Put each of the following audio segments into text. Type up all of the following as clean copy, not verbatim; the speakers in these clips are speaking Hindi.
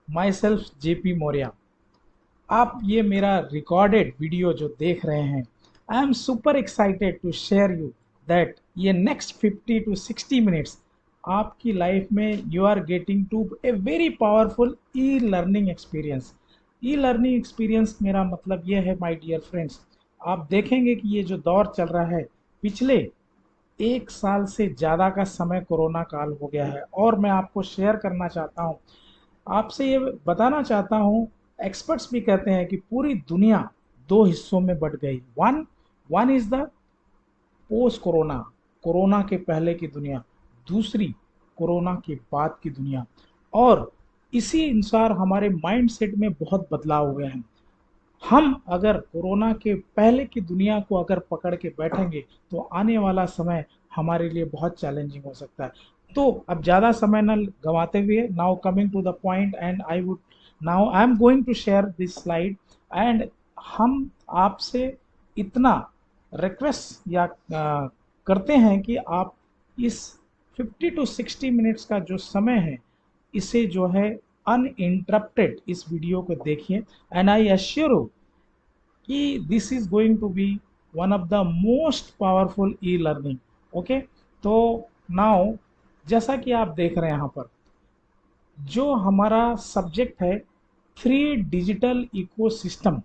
My self JP Maurya. आप ये मेरा रिकॉर्डेड वीडियो जो देख रहे हैं, I am super excited to share you that ये नेक्स्ट 50 to 60 मिनट्स आपकी लाइफ में you are getting to a very powerful e learning experience. E learning experience मेरा मतलब ये है माय डियर फ्रेंड्स, आप देखेंगे कि ये जो दौर चल रहा है, पिछले 1 साल से ज़्यादा का समय कोरोना काल हो गया है और मैं आपको शेयर करना चाहता हूँ, आपसे ये बताना चाहता हूँ। एक्सपर्ट्स भी कहते हैं कि पूरी दुनिया दो हिस्सों में बट गई। One one is the post corona, corona के पहले की दुनिया, दूसरी कोरोना के बाद की दुनिया। और इसी अनुसार हमारे माइंड सेट में बहुत बदलाव हुए हैं। हम अगर कोरोना के पहले की दुनिया को अगर पकड़ के बैठेंगे तो आने वाला समय हमारे लिए बहुत चैलेंजिंग हो सकता है। तो अब ज़्यादा समय न गंवाते हुए, now coming to the point, and I am going to share this slide. And हम आपसे इतना रिक्वेस्ट या करते हैं कि आप इस 50 to 60 मिनट्स का जो समय है, इसे जो है अनइंटरप्टेड इस वीडियो को देखिए। एंड आई एश्योर यू कि this is going to be one of the most powerful e learning. Okay, तो नाउ जैसा कि आप देख रहे हैं यहाँ पर जो हमारा सब्जेक्ट है, three digital ecosystem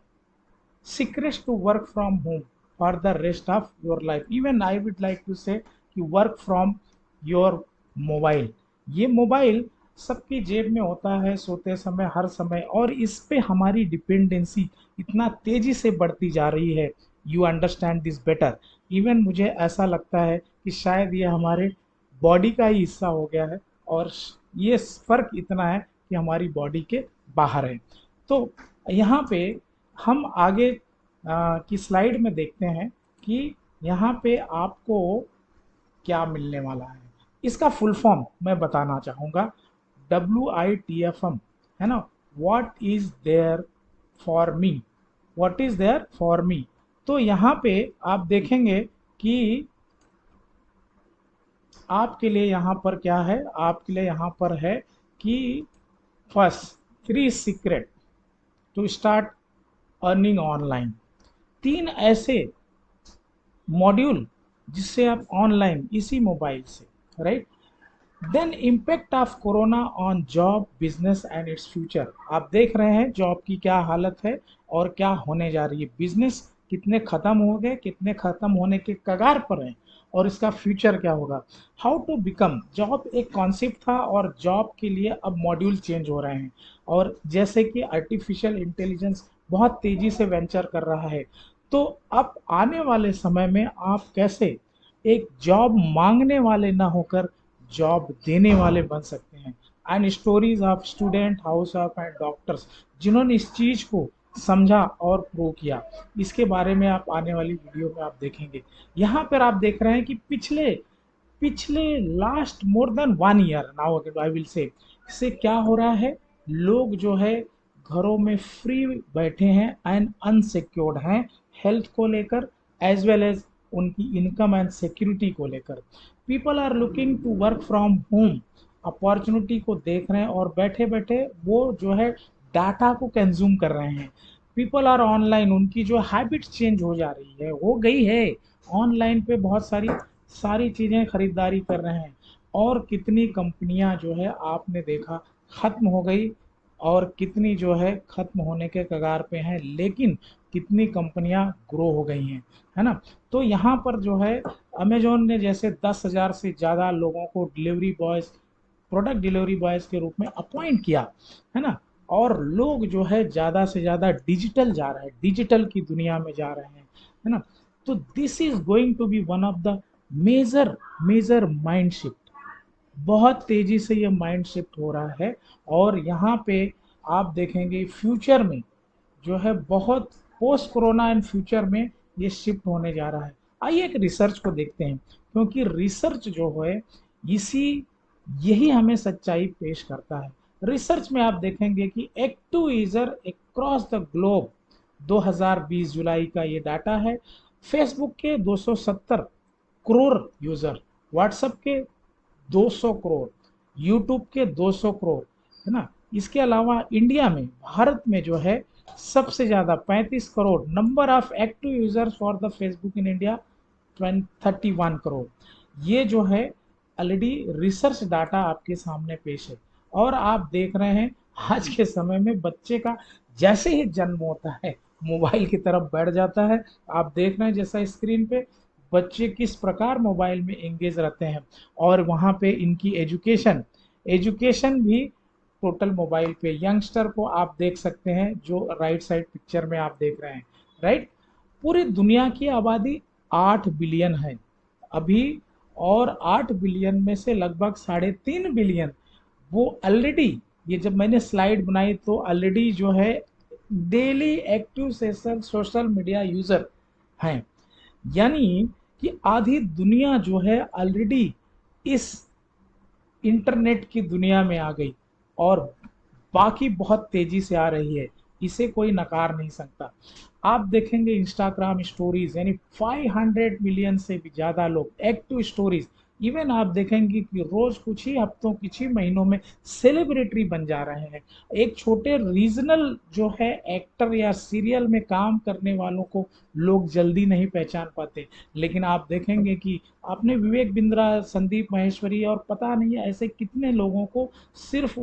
secrets to work from home for the rest of your life, even I would like to say कि work from your mobile। ये मोबाइल सबकी जेब में होता है सोते समय, हर समय, और इस पे हमारी डिपेंडेंसी इतना तेजी से बढ़ती जा रही है। You understand this better. Even मुझे ऐसा लगता है कि शायद ये हमारे बॉडी का ही हिस्सा हो गया है, और ये फर्क इतना है कि हमारी बॉडी के बाहर है। तो यहाँ पे हम आगे की स्लाइड में देखते हैं कि यहाँ पे आपको क्या मिलने वाला है। इसका फुल फॉर्म मैं बताना चाहूँगा, WITFM, है ना, what is there for me, what is there for me. तो यहाँ पे आप देखेंगे कि आपके लिए यहाँ पर क्या है, आपके लिए यहाँ पर है कि first, 3 secret to start earning online. 3 ऐसे मॉड्यूल जिससे आप ऑनलाइन इसी मोबाइल से, right. Then impact of corona on job, business and its future. आप देख रहे हैं जॉब की क्या हालत है और क्या होने जा रही है, बिजनेस कितने ख़त्म हो गए, कितने ख़त्म होने के कगार पर हैं, और इसका फ्यूचर क्या होगा। हाउ टू बिकम, जॉब एक कॉन्सेप्ट था और जॉब के लिए अब मॉड्यूल चेंज हो रहे हैं। और जैसे कि आर्टिफिशियल इंटेलिजेंस बहुत तेज़ी से वेंचर कर रहा है, तो अब आने वाले समय में आप कैसे एक जॉब मांगने वाले ना होकर जॉब देने वाले बन सकते हैं। And stories of student, house of and doctors जिन्होंने इस चीज़ को समझा और प्रूव किया, इसके बारे में आप आने वाली वीडियो में आप देखेंगे। यहाँ पर आप देख रहे हैं कि पिछले पिछले last more than 1 year now I will से, इससे क्या हो रहा है, लोग जो है घरों में फ्री बैठे हैं एंड अनसिक्योर्ड हैं, हेल्थ को लेकर एज वेल एज उनकी इनकम एंड सिक्योरिटी को लेकर। People are looking to work from home, opportunity को देख रहे हैं और बैठे बैठे वो जो है डाटा को कंज्यूम कर रहे हैं। पीपल आर ऑनलाइन, उनकी जो हैबिट चेंज हो जा रही है, हो गई है, ऑनलाइन पे बहुत सारी सारी चीज़ें खरीदारी कर रहे हैं। और कितनी कंपनियां जो है आपने देखा ख़त्म हो गई, और कितनी जो है ख़त्म होने के कगार पे हैं, लेकिन कितनी कंपनियां ग्रो हो गई हैं, है ना। तो यहाँ पर जो है अमेजोन ने जैसे 10,000 से ज़्यादा लोगों को delivery boys, product delivery boys के रूप में अपॉइंट किया, है ना। और लोग जो है ज़्यादा से ज़्यादा डिजिटल जा रहे हैं, डिजिटल की दुनिया में जा रहे हैं, है ना। तो this is going to be one of the major major mind shift. बहुत तेजी से ये माइंड शिफ्ट हो रहा है, और यहाँ पे आप देखेंगे फ्यूचर में जो है बहुत पोस्ट कोरोना एंड फ्यूचर में ये शिफ्ट होने जा रहा है। आइए एक रिसर्च को देखते हैं, क्योंकि रिसर्च जो है इसी यही हमें सच्चाई पेश करता है। रिसर्च में आप देखेंगे कि active user across the globe, 2020 जुलाई का ये डाटा है। फेसबुक के 270 करोड़ यूजर, व्हाट्सएप के 200 करोड़, यूट्यूब के 200 करोड़, है ना। इसके अलावा इंडिया में, भारत में जो है सबसे ज़्यादा 35 crore number of active users for the Facebook in India, 31 crore. ये जो है ऑलरेडी रिसर्च डाटा आपके सामने पेश है। और आप देख रहे हैं आज के समय में बच्चे का जैसे ही जन्म होता है मोबाइल की तरफ बैठ जाता है। आप देख रहे हैं जैसा स्क्रीन पे बच्चे किस प्रकार मोबाइल में एंगेज रहते हैं, और वहाँ पे इनकी एजुकेशन एजुकेशन भी टोटल मोबाइल पे। यंगस्टर को आप देख सकते हैं जो राइट साइड पिक्चर में आप देख रहे हैं, राइट। पूरी दुनिया की आबादी 8 बिलियन है अभी, और 8 बिलियन में से लगभग 3.5 बिलियन वो ऑलरेडी, ये जब मैंने स्लाइड बनाई तो ऑलरेडी जो है daily active social media user हैं। यानी कि आधी दुनिया जो है ऑलरेडी इस इंटरनेट की दुनिया में आ गई, और बाकी बहुत तेजी से आ रही है, इसे कोई नकार नहीं सकता। आप देखेंगे इंस्टाग्राम स्टोरीज, यानी 500 मिलियन से भी ज़्यादा लोग एक्टिव स्टोरीज। इवन आप देखेंगे कि रोज कुछ ही हफ्तों कुछ ही महीनों में सेलिब्रिटी बन जा रहे हैं। एक छोटे रीजनल जो है एक्टर या सीरियल में काम करने वालों को लोग जल्दी नहीं पहचान पाते, लेकिन आप देखेंगे कि आपने विवेक बिंद्रा, संदीप माहेश्वरी और पता नहीं ऐसे कितने लोगों को सिर्फ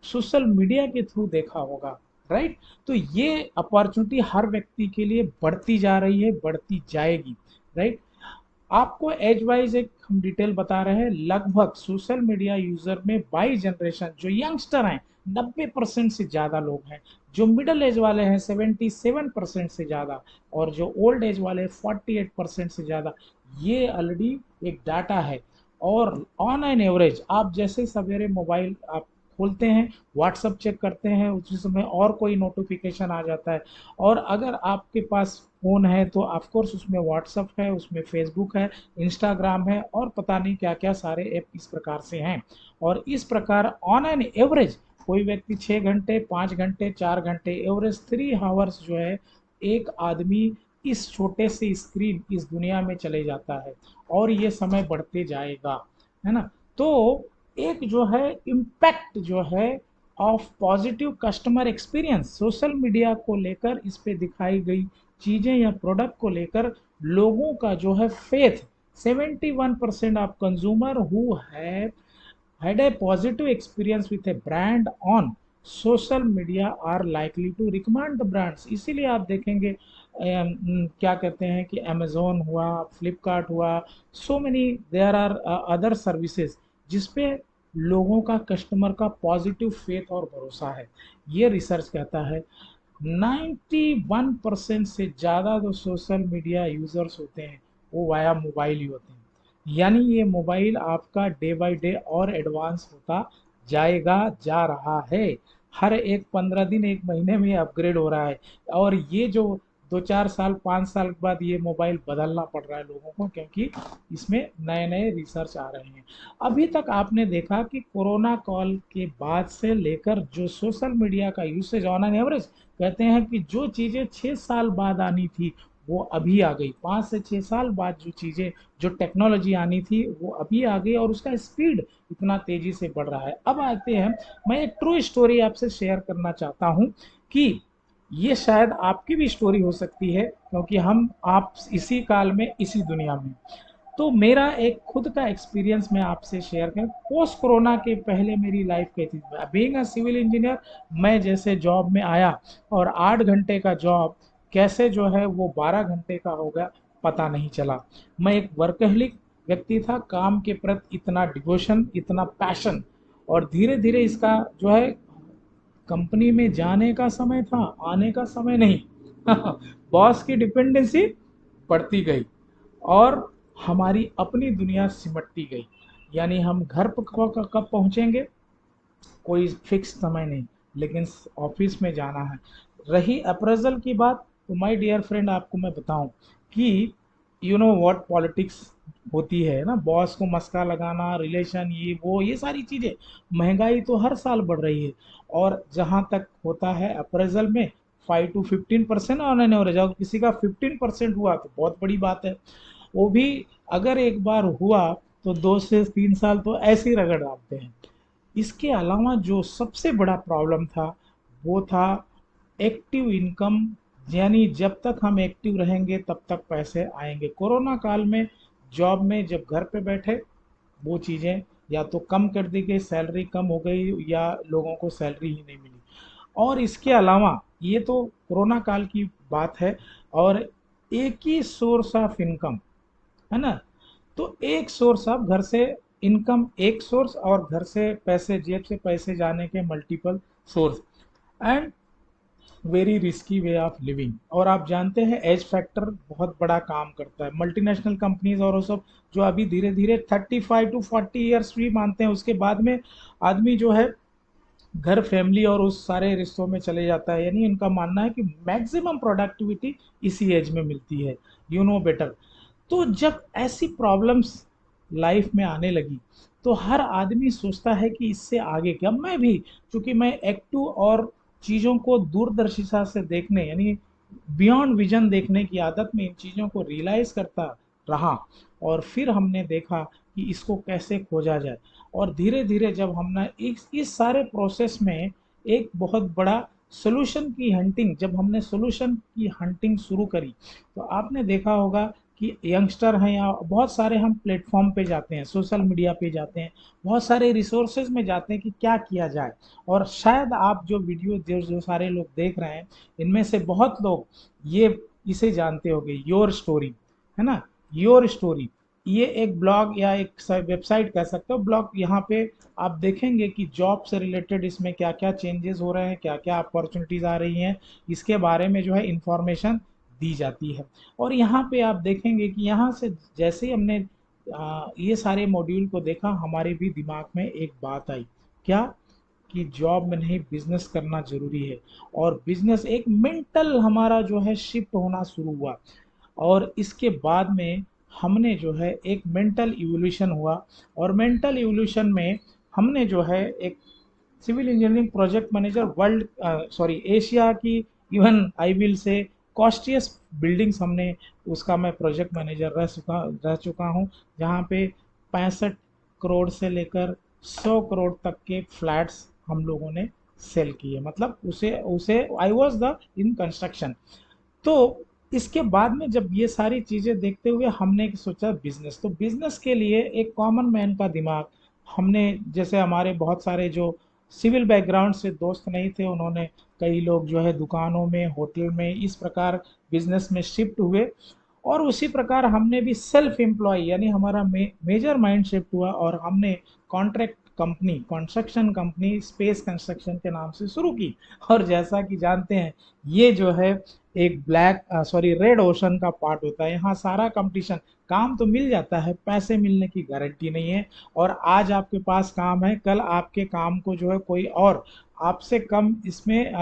सोशल मीडिया के थ्रू देखा होगा, राइट। तो ये अपॉर्चुनिटी हर व्यक्ति के लिए बढ़ती जा रही है, बढ़ती जाएगी, राइट। आपको एज वाइज एक हम डिटेल बता रहे हैं। लगभग सोशल मीडिया यूजर में बाई जनरेशन जो यंगस्टर हैं 90% से ज़्यादा लोग हैं, जो मिडिल एज वाले हैं 77% से ज़्यादा, और जो ओल्ड एज वाले 48% से ज़्यादा। ये ऑलरेडी एक डाटा है। और ऑन एन एवरेज आप जैसे सवेरे मोबाइल आप खोलते हैं, व्हाट्सअप चेक करते हैं, उसी समय और कोई नोटिफिकेशन आ जाता है। और अगर आपके पास फ़ोन है तो ऑफकोर्स उसमें व्हाट्सअप है, उसमें फेसबुक है, इंस्टाग्राम है, और पता नहीं क्या क्या सारे ऐप इस प्रकार से हैं। और इस प्रकार ऑन एन एवरेज कोई व्यक्ति 6 घंटे, 5 घंटे, 4 घंटे, एवरेज 3 आवर्स जो है एक आदमी इस छोटे से स्क्रीन इस दुनिया में चले जाता है, और ये समय बढ़ते जाएगा, है ना। तो एक जो है इम्पैक्ट जो है of positive customer experience social media को लेकर, इस पे दिखाई गई चीज़ें या प्रोडक्ट को लेकर लोगों का जो है faith, 71% of consumer who have had a positive experience with a brand on social media are likely to recommend the brands। इसीलिए आप देखेंगे क्या कहते हैं कि अमेजोन हुआ, फ्लिपकार्ट हुआ, so many there are other services जिसपे लोगों का, कस्टमर का पॉजिटिव फेथ और भरोसा है। ये रिसर्च कहता है 91% से ज़्यादा जो सोशल मीडिया यूजर्स होते हैं वो वाया मोबाइल ही होते हैं। यानी ये मोबाइल आपका डे बाय डे और एडवांस होता जाएगा, जा रहा है। हर एक 15 दिन, एक महीने में अपग्रेड हो रहा है, और ये जो 2-4 साल, 5 साल के बाद ये मोबाइल बदलना पड़ रहा है लोगों को, क्योंकि इसमें नए नए रिसर्च आ रहे हैं। अभी तक आपने देखा कि कोरोना कॉल के बाद से लेकर जो सोशल मीडिया का यूसेज ऑन एन एवरेज, कहते हैं कि जो चीज़ें 6 साल बाद आनी थी वो अभी आ गई। 5 से 6 साल बाद जो चीज़ें, जो टेक्नोलॉजी आनी थी वो अभी आ गई, और उसका स्पीड इतना तेज़ी से बढ़ रहा है। अब आते हैं, मैं एक ट्रू स्टोरी आपसे शेयर करना चाहता हूँ कि ये शायद आपकी भी स्टोरी हो सकती है, क्योंकि हम आप इसी काल में, इसी दुनिया में। तो मेरा एक खुद का एक्सपीरियंस मैं आपसे शेयर करूं। पोस्ट कोरोना के पहले मेरी लाइफ कैसी थी। बीइंग अ सिविल इंजीनियर, मैं जैसे जॉब में आया, और 8 घंटे का जॉब कैसे जो है वो 12 घंटे का हो गया, पता नहीं चला। मैं एक वर्कहलिक व्यक्ति था, काम के प्रति इतना डिवोशन, इतना पैशन, और धीरे धीरे इसका जो है कंपनी में जाने का समय था, आने का समय नहीं। बॉस की डिपेंडेंसी बढ़ती गई, और हमारी अपनी दुनिया सिमटती गई। यानी हम घर पर कब कब पहुंचेंगे कोई फिक्स समय नहीं, लेकिन ऑफिस में जाना है। रही अप्रेजल की बात, तो माय डियर फ्रेंड आपको मैं बताऊं कि यू नो व्हाट पॉलिटिक्स होती है ना, बॉस को मस्का लगाना, रिलेशन, ये वो, ये सारी चीज़ें। महंगाई तो हर साल बढ़ रही है, और जहां तक होता है अप्रेजल में 5 to 15% ऑन एन एवरेज, अगर किसी का 15% हुआ तो बहुत बड़ी बात है। वो भी अगर एक बार हुआ तो 2 से 3 साल तो ऐसे ही रगड़ डालते हैं। इसके अलावा जो सबसे बड़ा प्रॉब्लम था वो था एक्टिव इनकम, यानी जब तक हम एक्टिव रहेंगे तब तक पैसे आएंगे। कोरोना काल में जॉब में जब घर पे बैठे वो चीज़ें या तो कम कर दी गई, सैलरी कम हो गई या लोगों को सैलरी ही नहीं मिली। और इसके अलावा ये तो कोरोना काल की बात है, और एक ही सोर्स ऑफ इनकम है ना, तो एक सोर्स ऑफ घर से इनकम, एक सोर्स, और घर से पैसे, जेब से पैसे जाने के multiple source, and very risky way of living. और आप जानते हैं एज फैक्टर बहुत बड़ा काम करता है। मल्टीनेशनल कंपनीज और वो सब जो अभी धीरे धीरे 35 to 40 ईयर्स भी मानते हैं, उसके बाद में आदमी जो है घर, फैमिली और उस सारे रिश्तों में चले जाता है। यानी उनका मानना है कि मैक्सिमम प्रोडक्टिविटी इसी एज में मिलती है, यू नो बेटर। तो जब ऐसी प्रॉब्लम्स लाइफ में आने लगी तो हर आदमी सोचता है कि इससे आगे क्या। मैं भी, चूंकि मैं एक्टिव और चीज़ों को दूरदर्शिता से देखने, यानी बियॉन्ड विजन देखने की आदत में इन चीज़ों को रियलाइज करता रहा, और फिर हमने देखा कि इसको कैसे खोजा जाए। और धीरे धीरे जब हमने इस सारे प्रोसेस में एक बहुत बड़ा सोल्यूशन की हंटिंग, जब हमने सोल्यूशन की हंटिंग शुरू करी, तो आपने देखा होगा कि यंगस्टर हैं या बहुत सारे हम प्लेटफॉर्म पे जाते हैं, सोशल मीडिया पे जाते हैं, बहुत सारे रिसोर्सेज में जाते हैं कि क्या किया जाए। और शायद आप जो वीडियो जो सारे लोग देख रहे हैं, इनमें से बहुत लोग ये इसे जानते होंगे, योर स्टोरी, है ना, योर स्टोरी। ये एक ब्लॉग या एक वेबसाइट कह सकते हो, ब्लॉग। यहाँ पे आप देखेंगे कि जॉब से रिलेटेड इसमें क्या क्या चेंजेस हो रहे हैं, क्या क्या अपॉर्चुनिटीज़ आ रही हैं, इसके बारे में जो है इंफॉर्मेशन दी जाती है। और यहाँ पे आप देखेंगे कि यहाँ से जैसे ही हमने ये सारे मॉड्यूल को देखा, हमारे भी दिमाग में एक बात आई, क्या, कि जॉब में नहीं, बिजनेस करना जरूरी है। और बिजनेस एक मेंटल हमारा जो है शिफ्ट होना शुरू हुआ। और इसके बाद में हमने जो है एक मेंटल इवोल्यूशन हुआ, और मेंटल इवोल्यूशन में हमने जो है एक civil engineering project manager, world sorry Asia की, even I will say costliest buildings, हमने उसका मैं प्रोजेक्ट मैनेजर रह चुका हूँ, जहाँ पे 65 करोड़ से लेकर 100 करोड़ तक के फ्लैट्स हम लोगों ने सेल किए। मतलब उसे उसे I was the in construction. तो इसके बाद में जब ये सारी चीज़ें देखते हुए हमने सोचा बिजनेस, तो बिजनेस के लिए एक कॉमन मैन का दिमाग, हमने, जैसे हमारे बहुत सारे जो सिविल बैकग्राउंड से दोस्त नहीं थे, उन्होंने, कई लोग जो है दुकानों में, होटल में, इस प्रकार बिजनेस में शिफ्ट हुए। और उसी प्रकार हमने भी सेल्फ एम्प्लॉय, यानी हमारा मेजर माइंड शिफ्ट हुआ, और हमने contract company, construction company space construction के नाम से शुरू की। और जैसा कि जानते हैं, ये जो है एक ब्लैक सॉरी रेड ओशन का पार्ट होता है। यहाँ सारा कंपटीशन, काम तो मिल जाता है, पैसे मिलने की गारंटी नहीं है। और आज आपके पास काम है, कल आपके काम को जो है कोई और आपसे कम इसमें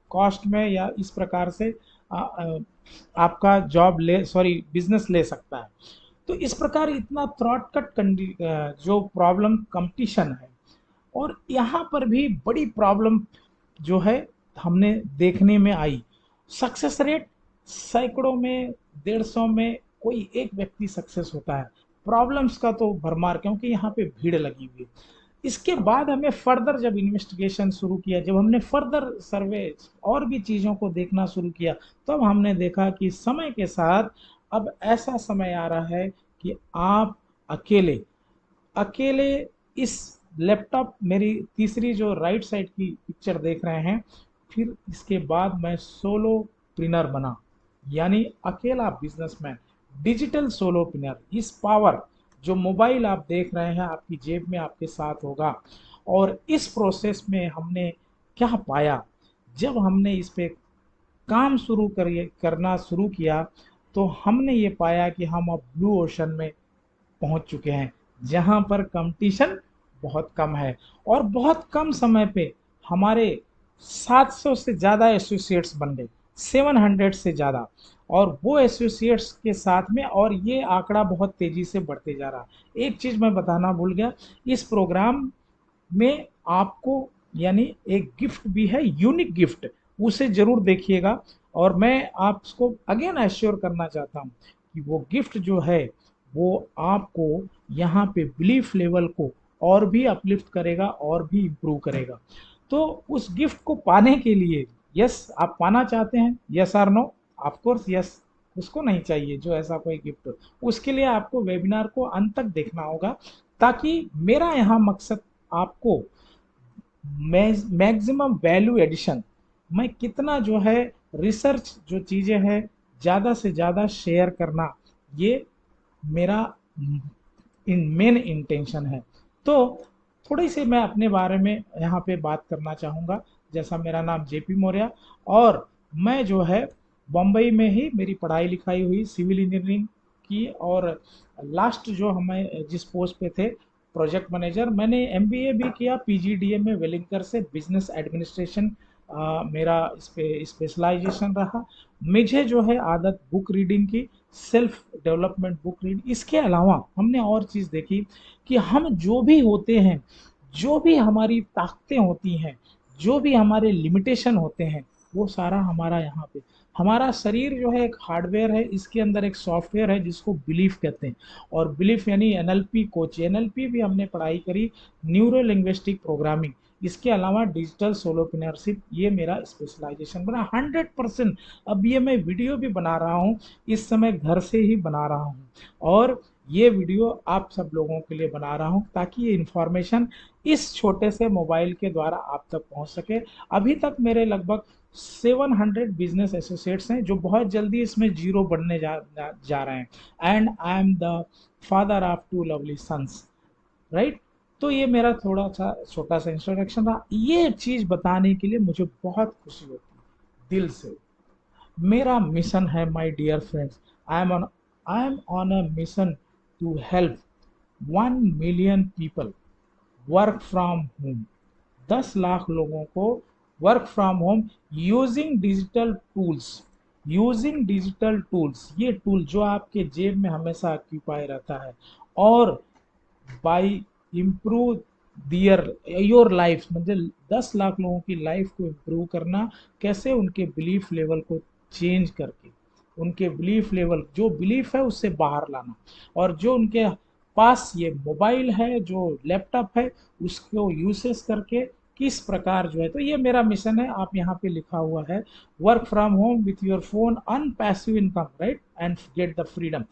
कॉस्ट में या इस प्रकार से आपका जॉब ले, सॉरी बिजनेस ले सकता है। तो इस प्रकार इतना थ्रॉट कट जो प्रॉब्लम कंपटीशन है। और यहाँ पर भी बड़ी प्रॉब्लम जो है हमने देखने में आई, सक्सेस रेट सैकड़ों में, 150 में कोई एक व्यक्ति सक्सेस होता है। प्रॉब्लम्स का तो भरमार, क्योंकि यहाँ पे भीड़ लगी हुई है। इसके बाद हमें फर्दर जब इन्वेस्टिगेशन शुरू किया, जब हमने फर्दर सर्वे और भी चीज़ों को देखना शुरू किया, तब हमने देखा कि समय के साथ अब ऐसा समय आ रहा है कि आप अकेले अकेले इस लैपटॉप, मेरी तीसरी जो राइट साइड की पिक्चर देख रहे हैं, फिर इसके बाद मैं सोलोप्रिनर बना, यानी अकेला बिजनेसमैन, डिजिटल सोलोप्रिनर। इस पावर, जो मोबाइल आप देख रहे हैं आपकी जेब में, आपके साथ होगा। और इस प्रोसेस में हमने क्या पाया, जब हमने इस पे काम करना शुरू किया, तो हमने ये पाया कि हम अब ब्लू ओशन में पहुंच चुके हैं, जहां पर कंपटीशन बहुत कम है। और बहुत कम समय पे हमारे 700 से ज़्यादा एसोसिएट्स बन गए, 700 से ज़्यादा। और वो एसोसिएट्स के साथ में, और ये आंकड़ा बहुत तेज़ी से बढ़ते जा रहा। एक चीज़ मैं बताना भूल गया, इस प्रोग्राम में आपको, यानी एक गिफ्ट भी है, यूनिक गिफ्ट, उसे जरूर देखिएगा। और मैं आपको अगेन एश्योर करना चाहता हूँ कि वो गिफ्ट जो है वो आपको यहाँ पे बिलीफ लेवल को और भी अपलिफ्ट करेगा और भी इम्प्रूव करेगा। तो उस गिफ्ट को पाने के लिए, यस आप पाना चाहते हैं, yes or no? Of course yes. उसको नहीं चाहिए जो ऐसा कोई गिफ्ट हो। उसके लिए आपको वेबिनार को अंत तक देखना होगा, ताकि मेरा यहाँ मकसद आपको मैक्सिमम वैल्यू एडिशन, मैं कितना जो है रिसर्च जो चीज़ें हैं ज़्यादा से ज़्यादा शेयर करना, ये मेरा इन मेन इंटेंशन है। तो थोड़ी सी मैं अपने बारे में यहाँ पे बात करना चाहूँगा। जैसा मेरा नाम जेपी मौर्य, और मैं जो है बम्बई में ही मेरी पढ़ाई लिखाई हुई सिविल इंजीनियरिंग की, और लास्ट जो हमें जिस पोस्ट पे थे प्रोजेक्ट मैनेजर, मैंने एमबीए भी किया पीजीडीए में वेलिंगकर से, बिजनेस एडमिनिस्ट्रेशन मेरा इस पे स्पेशलाइजेशन रहा। मुझे जो है आदत बुक रीडिंग की, सेल्फ डेवलपमेंट बुक रीड। इसके अलावा हमने और चीज़ देखी कि हम जो भी होते हैं, जो भी हमारी ताकतें होती हैं, जो भी हमारे लिमिटेशन होते हैं, वो सारा हमारा यहाँ पे, हमारा शरीर जो है एक हार्डवेयर है, इसके अंदर एक सॉफ्टवेयर है जिसको बिलीफ कहते हैं। और बिलीफ यानी एनएलपी कोच, एनएलपी भी हमने पढ़ाई करी, न्यूरो लिंग्विस्टिक प्रोग्रामिंग। इसके अलावा डिजिटल सोलोप्रेन्योरशिप, ये मेरा स्पेशलाइजेशन बना 100%। अब ये मैं वीडियो भी बना रहा हूँ, इस समय घर से ही बना रहा हूँ, और ये वीडियो आप सब लोगों के लिए बना रहा हूँ ताकि ये इन्फॉर्मेशन इस छोटे से मोबाइल के द्वारा आप तक पहुँच सके। अभी तक मेरे लगभग 700 बिजनेस एसोसिएट्स हैं, जो बहुत जल्दी इसमें जीरो बढ़ने जा रहे हैं। And I am the father of 2 lovely sons, right? तो ये मेरा थोड़ा सा छोटा सा इंट्रोडक्शन रहा। ये चीज़ बताने के लिए मुझे बहुत खुशी होती है दिल से। मेरा मिशन है my dear friends, I am on a mission to help 1 million people work from home. 10 lakh लोगों को work from home using digital tools. Using digital tools, ये टूल जो आपके जेब में हमेशा ऑक्यूपाई रहता है, और by improve their your life, मतलब 10 लाख लोगों की लाइफ को इम्प्रूव करना। कैसे? उनके बिलीफ लेवल को चेंज करके, उनके बिलीफ लेवल, जो बिलीफ है उससे बाहर लाना, और जो उनके पास ये मोबाइल है, जो लैपटॉप है, उसको यूसेस करके किस प्रकार जो है। तो ये मेरा मिशन है। आप यहाँ पे लिखा हुआ है work from home with your phone, earn passive income, right, and get the freedom.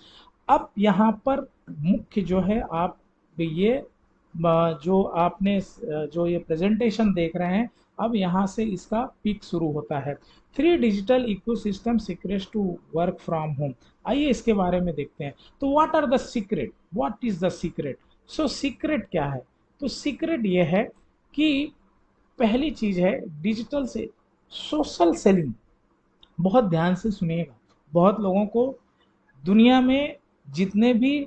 अब यहाँ पर मुख्य जो है, आप ये जो आपने जो ये प्रेजेंटेशन देख रहे हैं, अब यहाँ से इसका पीक शुरू होता है। 3 digital ecosystem secrets to work from home. आइए इसके बारे में देखते हैं। तो what are the secret, what is the secret? So secret क्या है? तो सीक्रेट ये है कि पहली चीज है डिजिटल से सोशल सेलिंग। बहुत ध्यान से सुनिएगा। बहुत लोगों को दुनिया में जितने भी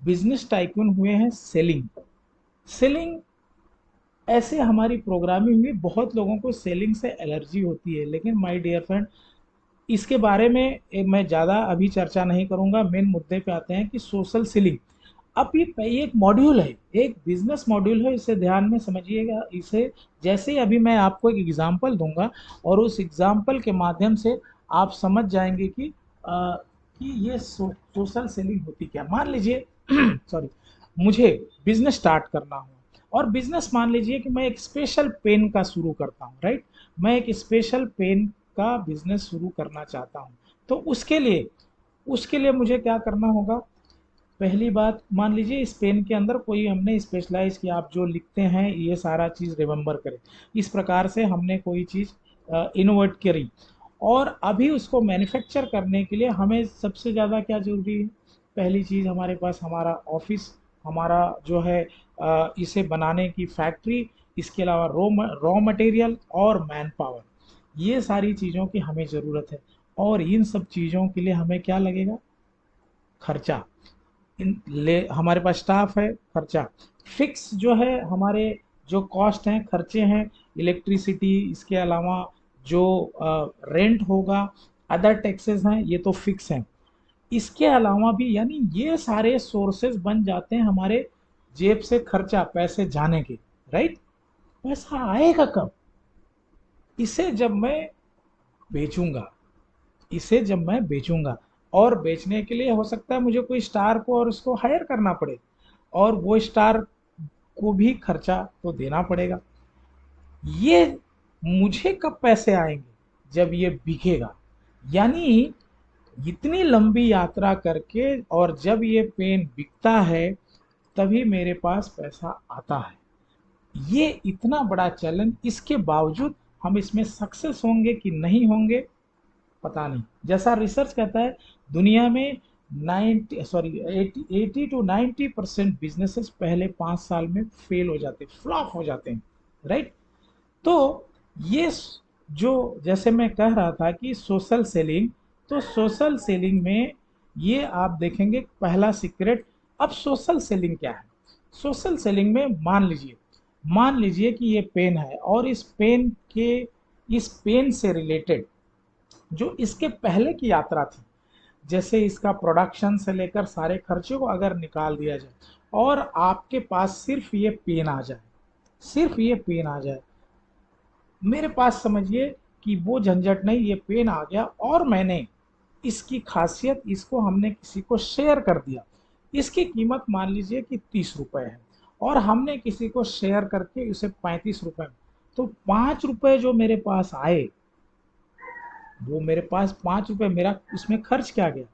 बिजनेस टाइकून हुए हैं, सेलिंग सेलिंग ऐसे हमारी प्रोग्रामिंग हुई, बहुत लोगों को सेलिंग से एलर्जी होती है। लेकिन माय डियर फ्रेंड, इसके बारे में मैं ज़्यादा अभी चर्चा नहीं करूंगा। मेन मुद्दे पे आते हैं कि सोशल सेलिंग। अब ये एक मॉड्यूल है, एक बिजनेस मॉड्यूल है, इसे ध्यान में समझिएगा। इसे जैसे ही अभी मैं आपको एक एग्जांपल दूंगा, और उस एग्जांपल के माध्यम से आप समझ जाएंगे कि ये सोशल सेलिंग होती क्या। मान लीजिए सॉरी, मुझे बिजनेस स्टार्ट करना हो, और बिजनेस मान लीजिए कि मैं एक स्पेशल पेन का शुरू करता हूँ, राइट। मैं एक स्पेशल पेन का बिजनेस शुरू करना चाहता हूँ। तो उसके लिए मुझे क्या करना होगा? पहली बात, मान लीजिए इस पेन के अंदर कोई हमने स्पेशलाइज किया, आप जो लिखते हैं ये सारा चीज़ रिमेंबर करें, इस प्रकार से हमने कोई चीज़ इनोवेट करी। और अभी उसको मैन्युफैक्चर करने के लिए हमें सबसे ज़्यादा क्या ज़रूरी है? पहली चीज़ हमारे पास हमारा ऑफिस, हमारा जो है इसे बनाने की फैक्ट्री, इसके अलावा रॉ मटेरियल और मैन पावर, ये सारी चीज़ों की हमें ज़रूरत है। और इन सब चीज़ों के लिए हमें क्या लगेगा? खर्चा। हमारे पास स्टाफ है, खर्चा। फिक्स जो है हमारे जो कॉस्ट हैं, खर्चे हैं, इलेक्ट्रिसिटी, इसके अलावा जो रेंट होगा, अदर टैक्सेस हैं, ये तो फिक्स हैं। इसके अलावा भी, यानी ये सारे सोर्सेज बन जाते हैं हमारे जेब से खर्चा, पैसे जाने के, राइट। पैसा आएगा कब? इसे जब मैं बेचूंगा, इसे जब मैं बेचूंगा। और बेचने के लिए हो सकता है मुझे कोई स्टार को और उसको हायर करना पड़े, और वो स्टार को भी खर्चा तो देना पड़ेगा। ये मुझे कब पैसे आएंगे? जब ये बिकेगा। यानी इतनी लंबी यात्रा करके और जब ये पेन बिकता है तभी मेरे पास पैसा आता है। ये इतना बड़ा चैलेंज, इसके बावजूद हम इसमें सक्सेस होंगे कि नहीं होंगे पता नहीं। जैसा रिसर्च कहता है दुनिया में 80 to 90% बिजनेसेस पहले 5 साल में फेल हो जाते, फ्लॉप हो जाते हैं, राइट। तो ये जो जैसे मैं कह रहा था कि सोशल सेलिंग, तो सोशल सेलिंग में ये आप देखेंगे पहला सीक्रेट। अब सोशल सेलिंग क्या है? सोशल सेलिंग में मान लीजिए कि ये पेन है और इस पेन से रिलेटेड जो इसके पहले की यात्रा थी, जैसे इसका प्रोडक्शन से लेकर सारे खर्चे को अगर निकाल दिया जाए और आपके पास सिर्फ ये पेन आ जाए, मेरे पास समझिए कि वो झंझट नहीं, ये पेन आ गया और मैंने इसकी खासियत, इसको हमने किसी को शेयर कर दिया। इसकी कीमत मान लीजिए कि 30 रुपए है और हमने किसी को शेयर करके उसे 35 रुपए में, तो 5 रुपए जो मेरे पास आए, वो मेरे पास 5 रुपए मेरा उसमें खर्च क्या गया?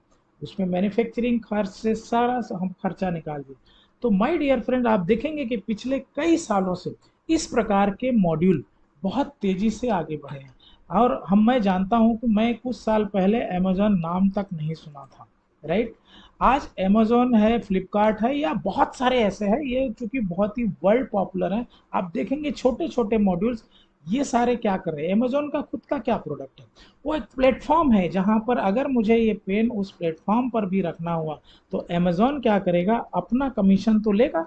उसमें मैन्युफैक्चरिंग खर्च से सारा हम खर्चा निकाल दिए। तो माय डियर फ्रेंड, आप देखेंगे कि पिछले कई सालों से इस प्रकार के मॉड्यूल बहुत तेजी से आगे बढ़े हैं। और मैं जानता हूं कि मैं कुछ साल पहले अमेजोन नाम तक नहीं सुना था, राइट। आज अमेजोन है, फ्लिपकार्ट है, या बहुत सारे ऐसे हैं, ये चूंकि बहुत ही वर्ल्ड पॉपुलर है। आप देखेंगे छोटे छोटे मॉड्यूल्स ये सारे क्या कर रहे हैं। अमेजोन का खुद का क्या प्रोडक्ट है? वो एक प्लेटफॉर्म है जहां पर अगर मुझे ये पेन उस प्लेटफॉर्म पर भी रखना हुआ तो अमेजोन क्या करेगा? अपना कमीशन तो लेगा,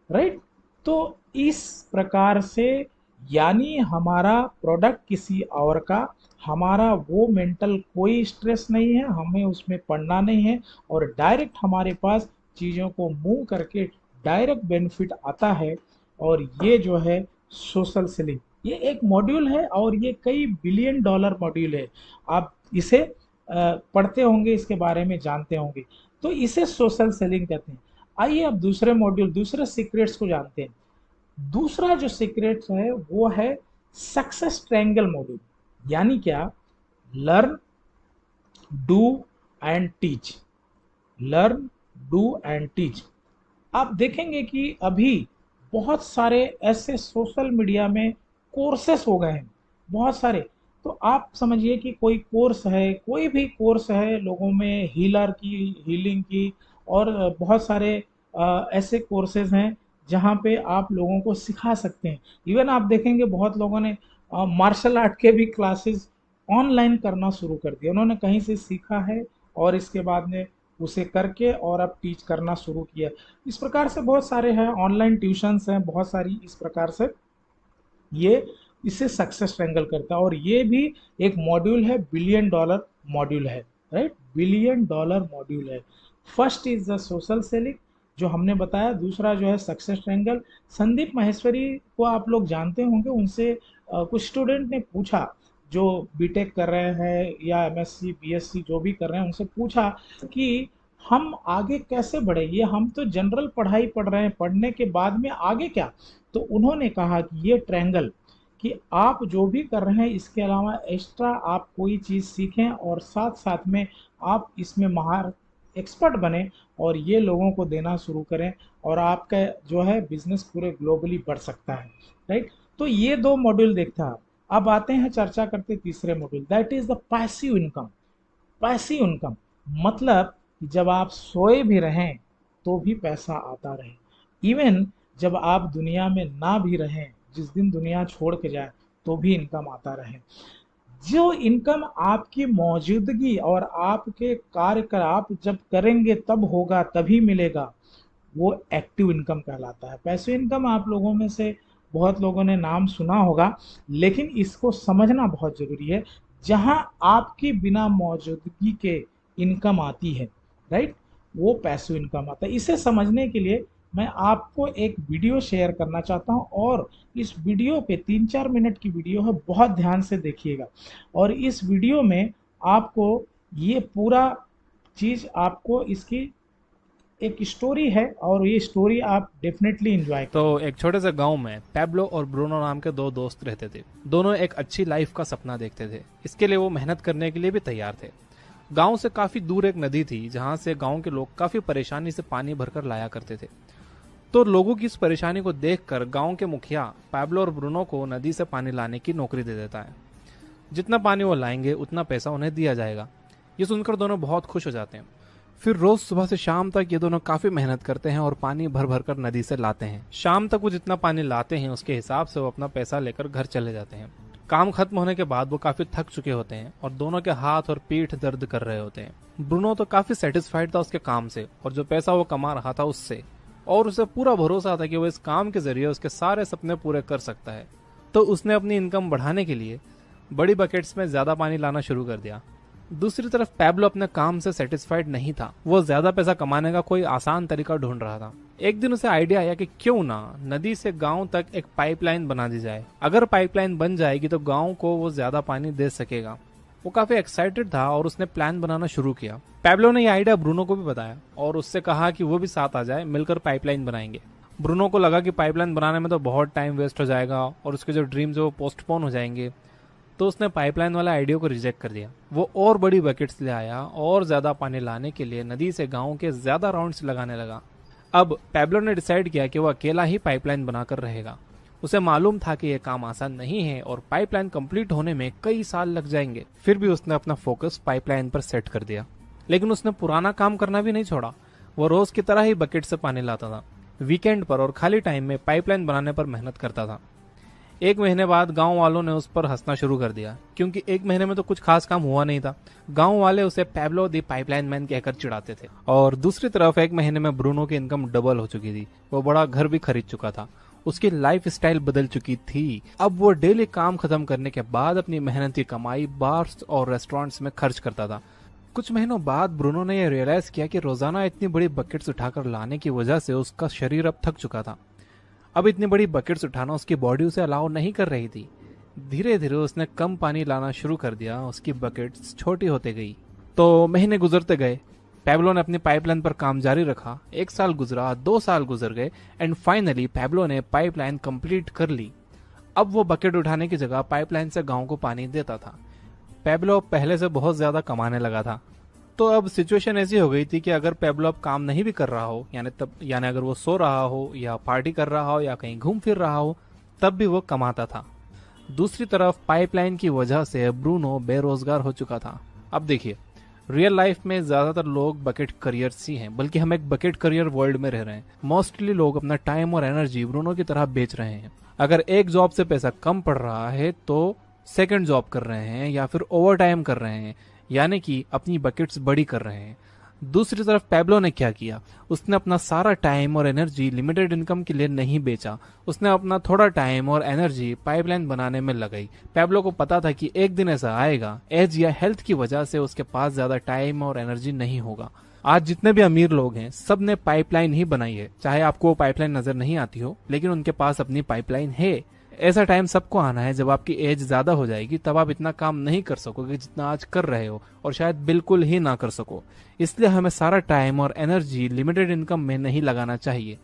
राइट। तो इस प्रकार से, यानी हमारा प्रोडक्ट किसी और का, हमारा वो मेंटल कोई स्ट्रेस नहीं है, हमें उसमें पढ़ना नहीं है और डायरेक्ट हमारे पास चीज़ों को मूव करके डायरेक्ट बेनिफिट आता है। और ये जो है सोशल सेलिंग, ये एक मॉड्यूल है और ये कई बिलियन डॉलर मॉड्यूल है। आप इसे पढ़ते होंगे, इसके बारे में जानते होंगे, तो इसे सोशल सेलिंग कहते हैं। आइए अब दूसरे मॉड्यूल, दूसरे सीक्रेट्स को जानते हैं। दूसरा जो सीक्रेट्स है वो है सक्सेस ट्रायंगल मॉड्यूल। यानी क्या? Learn, do and teach. Learn, do and teach. आप देखेंगे कि अभी बहुत सारे ऐसे सोशल मीडिया में कोर्सेस हो गए हैं, बहुत सारे। तो आप समझिए कि कोई कोर्स है, कोई भी कोर्स है लोगों में, हीलर की, हीलिंग की, और बहुत सारे ऐसे कोर्सेज हैं जहाँ पे आप लोगों को सिखा सकते हैं। इवन आप देखेंगे बहुत लोगों ने मार्शल आर्ट के भी क्लासेस ऑनलाइन करना शुरू कर दिया। उन्होंने कहीं से सीखा है और इसके बाद में उसे करके और अब टीच करना शुरू किया। इस प्रकार से बहुत सारे हैं, ऑनलाइन ट्यूशन्स हैं बहुत सारी। इस प्रकार से ये इसे सक्सेस ट्रायंगल करता है और ये भी एक मॉड्यूल है, बिलियन डॉलर मॉड्यूल है, राइट। बिलियन डॉलर मॉड्यूल है। First is the social selling जो हमने बताया, दूसरा जो है सक्सेस ट्रायंगल। संदीप माहेश्वरी को आप लोग जानते होंगे, उनसे कुछ स्टूडेंट ने पूछा जो बीटेक कर रहे हैं या एमएससी बीएससी जो भी कर रहे हैं, उनसे पूछा कि हम आगे कैसे बढ़े, ये हम तो जनरल पढ़ाई पढ़ रहे हैं, पढ़ने के बाद में आगे क्या? तो उन्होंने कहा कि ये ट्रायंगल, कि आप जो भी कर रहे हैं इसके अलावा एक्स्ट्रा आप कोई चीज़ सीखें और साथ साथ में आप इसमें महार एक्सपर्ट बने और ये लोगों को देना शुरू करें और आपका जो है बिजनेस पूरे ग्लोबली बढ़ सकता है, राइट। तो ये दो मॉड्यूल देखता है। अब आते हैं, चर्चा करते तीसरे module, that is the passive income. Passive income मतलब जब आप सोए भी रहें तो भी पैसा आता रहे। इवन जब आप दुनिया में ना भी रहें, जिस दिन दुनिया छोड़ के जाए तो भी इनकम आता रहे। जो इनकम आपकी मौजूदगी और आपके कार्य कर आप जब करेंगे तब होगा, तभी मिलेगा, वो एक्टिव इनकम कहलाता है। पैसिव इनकम आप लोगों में से बहुत लोगों ने नाम सुना होगा, लेकिन इसको समझना बहुत ज़रूरी है। जहां आपकी बिना मौजूदगी के इनकम आती है, राइट, वो पैसिव इनकम आता है। इसे समझने के लिए मैं आपको एक वीडियो शेयर करना चाहता हूं और इस वीडियो पे 3-4 मिनट की वीडियो है, बहुत ध्यान से देखिएगा। और इस वीडियो में आपको ये पूरा चीज़, आपको इसकी एक स्टोरी है और ये स्टोरी आप डेफिनेटली एंजॉय तो करेंगे। एक छोटे से गांव में पैब्लो और ब्रूनो नाम के दो दोस्त रहते थे। दोनों एक अच्छी लाइफ का सपना देखते थे, इसके लिए वो मेहनत करने के लिए भी तैयार थे। गांव से काफी दूर एक नदी थी जहां से गांव के लोग काफी परेशानी से पानी भरकर लाया करते थे। तो लोगों की इस परेशानी को देखकर गांव के मुखिया पैब्लो और ब्रूनो को नदी से पानी लाने की नौकरी दे देता है। जितना पानी वो लाएंगे उतना पैसा उन्हें दिया जाएगा। ये सुनकर दोनों बहुत खुश हो जाते हैं। फिर रोज सुबह से शाम तक ये दोनों काफी मेहनत करते हैं और पानी भर भर कर नदी से लाते हैं। शाम तक वो जितना पानी लाते हैं उसके हिसाब से वो अपना पैसा लेकर घर चले जाते हैं। काम खत्म होने के बाद वो काफी थक चुके होते हैं और दोनों के हाथ और पीठ दर्द कर रहे होते हैं। ब्रूनो तो काफी सेटिस्फाइड था उसके काम से और जो पैसा वो कमा रहा था उससे, और उसे पूरा भरोसा था कि वो इस काम के जरिए उसके सारे सपने पूरे कर सकता है। तो उसने अपनी इनकम बढ़ाने के लिए बड़ी बकेट्स में ज्यादा पानी लाना शुरू कर दिया। दूसरी तरफ पैब्लो अपने काम से सेटिस्फाइड नहीं था। वो ज्यादा पैसा कमाने का कोई आसान तरीका ढूंढ रहा था। एक दिन उसे आइडिया आया कि क्यों ना नदी से गांव तक एक पाइपलाइन बना दी जाए। अगर पाइपलाइन बन जाएगी तो गांव को वो ज्यादा पानी दे सकेगा। वो काफी एक्साइटेड था और उसने प्लान बनाना शुरू किया। पैब्लो ने यह आइडिया ब्रूनो को भी बताया और उससे कहा कि वो भी साथ आ जाए, मिलकर पाइपलाइन बनाएंगे। ब्रूनो को लगा कि पाइपलाइन बनाने में तो बहुत टाइम वेस्ट हो जाएगा और उसके जो ड्रीम्स है वो पोस्टपोन हो जाएंगे, तो उसने पाइपलाइन वाला आइडिया को रिजेक्ट कर दिया। वो और बड़ी बकेट्स ले आया और ज्यादा पानी लाने के लिए नदी से गांव के ज्यादा राउंड्स लगाने लगा। अब पैब्लो ने डिसाइड किया कि वो अकेला ही पाइपलाइन बनाकर रहेगा। उसे मालूम था कि यह काम आसान नहीं है और पाइपलाइन कंप्लीट होने में कई साल लग जाएंगे। फिर भी उसने अपना फोकस पाइपलाइन पर सेट कर दिया। लेकिन उसने पुराना काम करना भी नहीं छोड़ा। वो रोज की तरह ही बकेट से पानी लाता था। वीकेंड पर और खाली टाइम में पाइपलाइन बनाने पर मेहनत करता था। एक महीने बाद गांव वालों ने उस पर हंसना शुरू कर दिया, क्योंकि एक महीने में तो कुछ खास काम हुआ नहीं था। गांव वाले उसे पैब्लो दी पाइपलाइन मैन कहकर चिढ़ाते थे। और दूसरी तरफ एक महीने में ब्रूनो की इनकम डबल हो चुकी थी। वो बड़ा घर भी खरीद चुका था। उसकी लाइफ स्टाइल बदल चुकी थी। अब वो डेली काम खत्म करने के बाद अपनी मेहनत की कमाई बार्स और रेस्टोरेंट्स में खर्च करता था। कुछ महीनों बाद ब्रूनो ने यह रियलाइज किया कि रोजाना इतनी बड़ी बकेट्स उठाकर लाने की वजह से उसका शरीर अब थक चुका था। अब इतनी बड़ी बकेट्स उठाना उसकी बॉडी उसे अलाउ नहीं कर रही थी। धीरे धीरे उसने कम पानी लाना शुरू कर दिया। उसकी बकेट्स छोटी होते गई। तो महीने गुजरते गए। पैब्लो ने अपनी पाइपलाइन पर काम जारी रखा। 1 साल गुजरा, 2 साल गुजर गए एंड फाइनली पैब्लो ने पाइपलाइन कंप्लीट कर ली। अब वो बकेट उठाने की जगह पाइपलाइन से गांव को पानी देता था। पैब्लो पहले से बहुत ज्यादा कमाने लगा था। तो अब सिचुएशन ऐसी हो गई थी कि अगर पैब्लो अब काम नहीं भी कर रहा हो, यानी अगर वो सो रहा हो या पार्टी कर रहा हो या कहीं घूम फिर रहा हो, तब भी वो कमाता था। दूसरी तरफ पाइपलाइन की वजह से ब्रूनो बेरोजगार हो चुका था। अब देखिए, रियल लाइफ में ज्यादातर लोग बकेट करियर्स ही हैं, बल्कि हम एक बकेट करियर वर्ल्ड में रह रहे हैं। मोस्टली लोग अपना टाइम और एनर्जी ब्रूनो की तरह बेच रहे हैं। अगर एक जॉब से पैसा कम पड़ रहा है तो सेकंड जॉब कर रहे हैं या फिर ओवर टाइम कर रहे हैं, यानी कि अपनी बकेट्स बड़ी कर रहे हैं। दूसरी तरफ पैब्लो ने क्या किया? उसने अपना सारा टाइम और एनर्जी लिमिटेड इनकम के लिए नहीं बेचा। उसने अपना थोड़ा टाइम और एनर्जी पाइपलाइन बनाने में लगाई। पैब्लो को पता था कि एक दिन ऐसा आएगा, एज या हेल्थ की वजह से उसके पास ज्यादा टाइम और एनर्जी नहीं होगा। आज जितने भी अमीर लोग हैं, सब ने पाइपलाइन ही बनाई है। चाहे आपको वो पाइपलाइन नजर नहीं आती हो, लेकिन उनके पास अपनी पाइपलाइन है। ऐसा टाइम सबको आना है जब आपकी एज ज्यादा हो जाएगी, तब आप इतना काम नहीं कर सकोगे जितना आज कर रहे हो, और शायद बिल्कुल ही ना कर सको। इसलिए हमें सारा टाइम और एनर्जी लिमिटेड इनकम में नहीं लगाना चाहिए।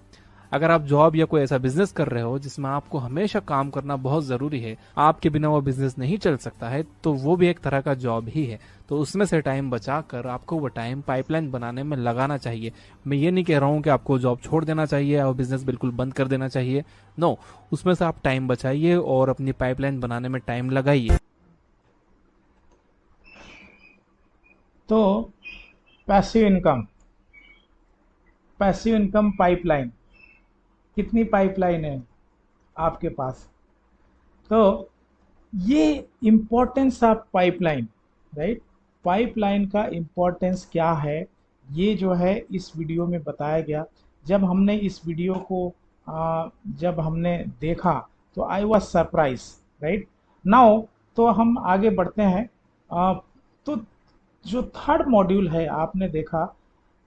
अगर आप जॉब या कोई ऐसा बिजनेस कर रहे हो जिसमें आपको हमेशा काम करना बहुत जरूरी है, आपके बिना वो बिजनेस नहीं चल सकता है, तो वो भी एक तरह का जॉब ही है। तो उसमें से टाइम बचाकर आपको वो टाइम पाइपलाइन बनाने में लगाना चाहिए। मैं ये नहीं कह रहा हूँ कि आपको जॉब छोड़ देना चाहिए और बिजनेस बिल्कुल बंद कर देना चाहिए। नो, उसमें से आप टाइम बचाइए और अपनी पाइपलाइन बनाने में टाइम लगाइए। तो passive income, passive income pipeline, कितनी पाइपलाइन है आपके पास? तो ये importance of pipeline, right, pipeline का इम्पोर्टेंस क्या है, ये जो है इस वीडियो में बताया गया। जब हमने इस वीडियो को जब हमने देखा तो I was surprise, right. Now तो हम आगे बढ़ते हैं। तो जो थर्ड मॉड्यूल है, आपने देखा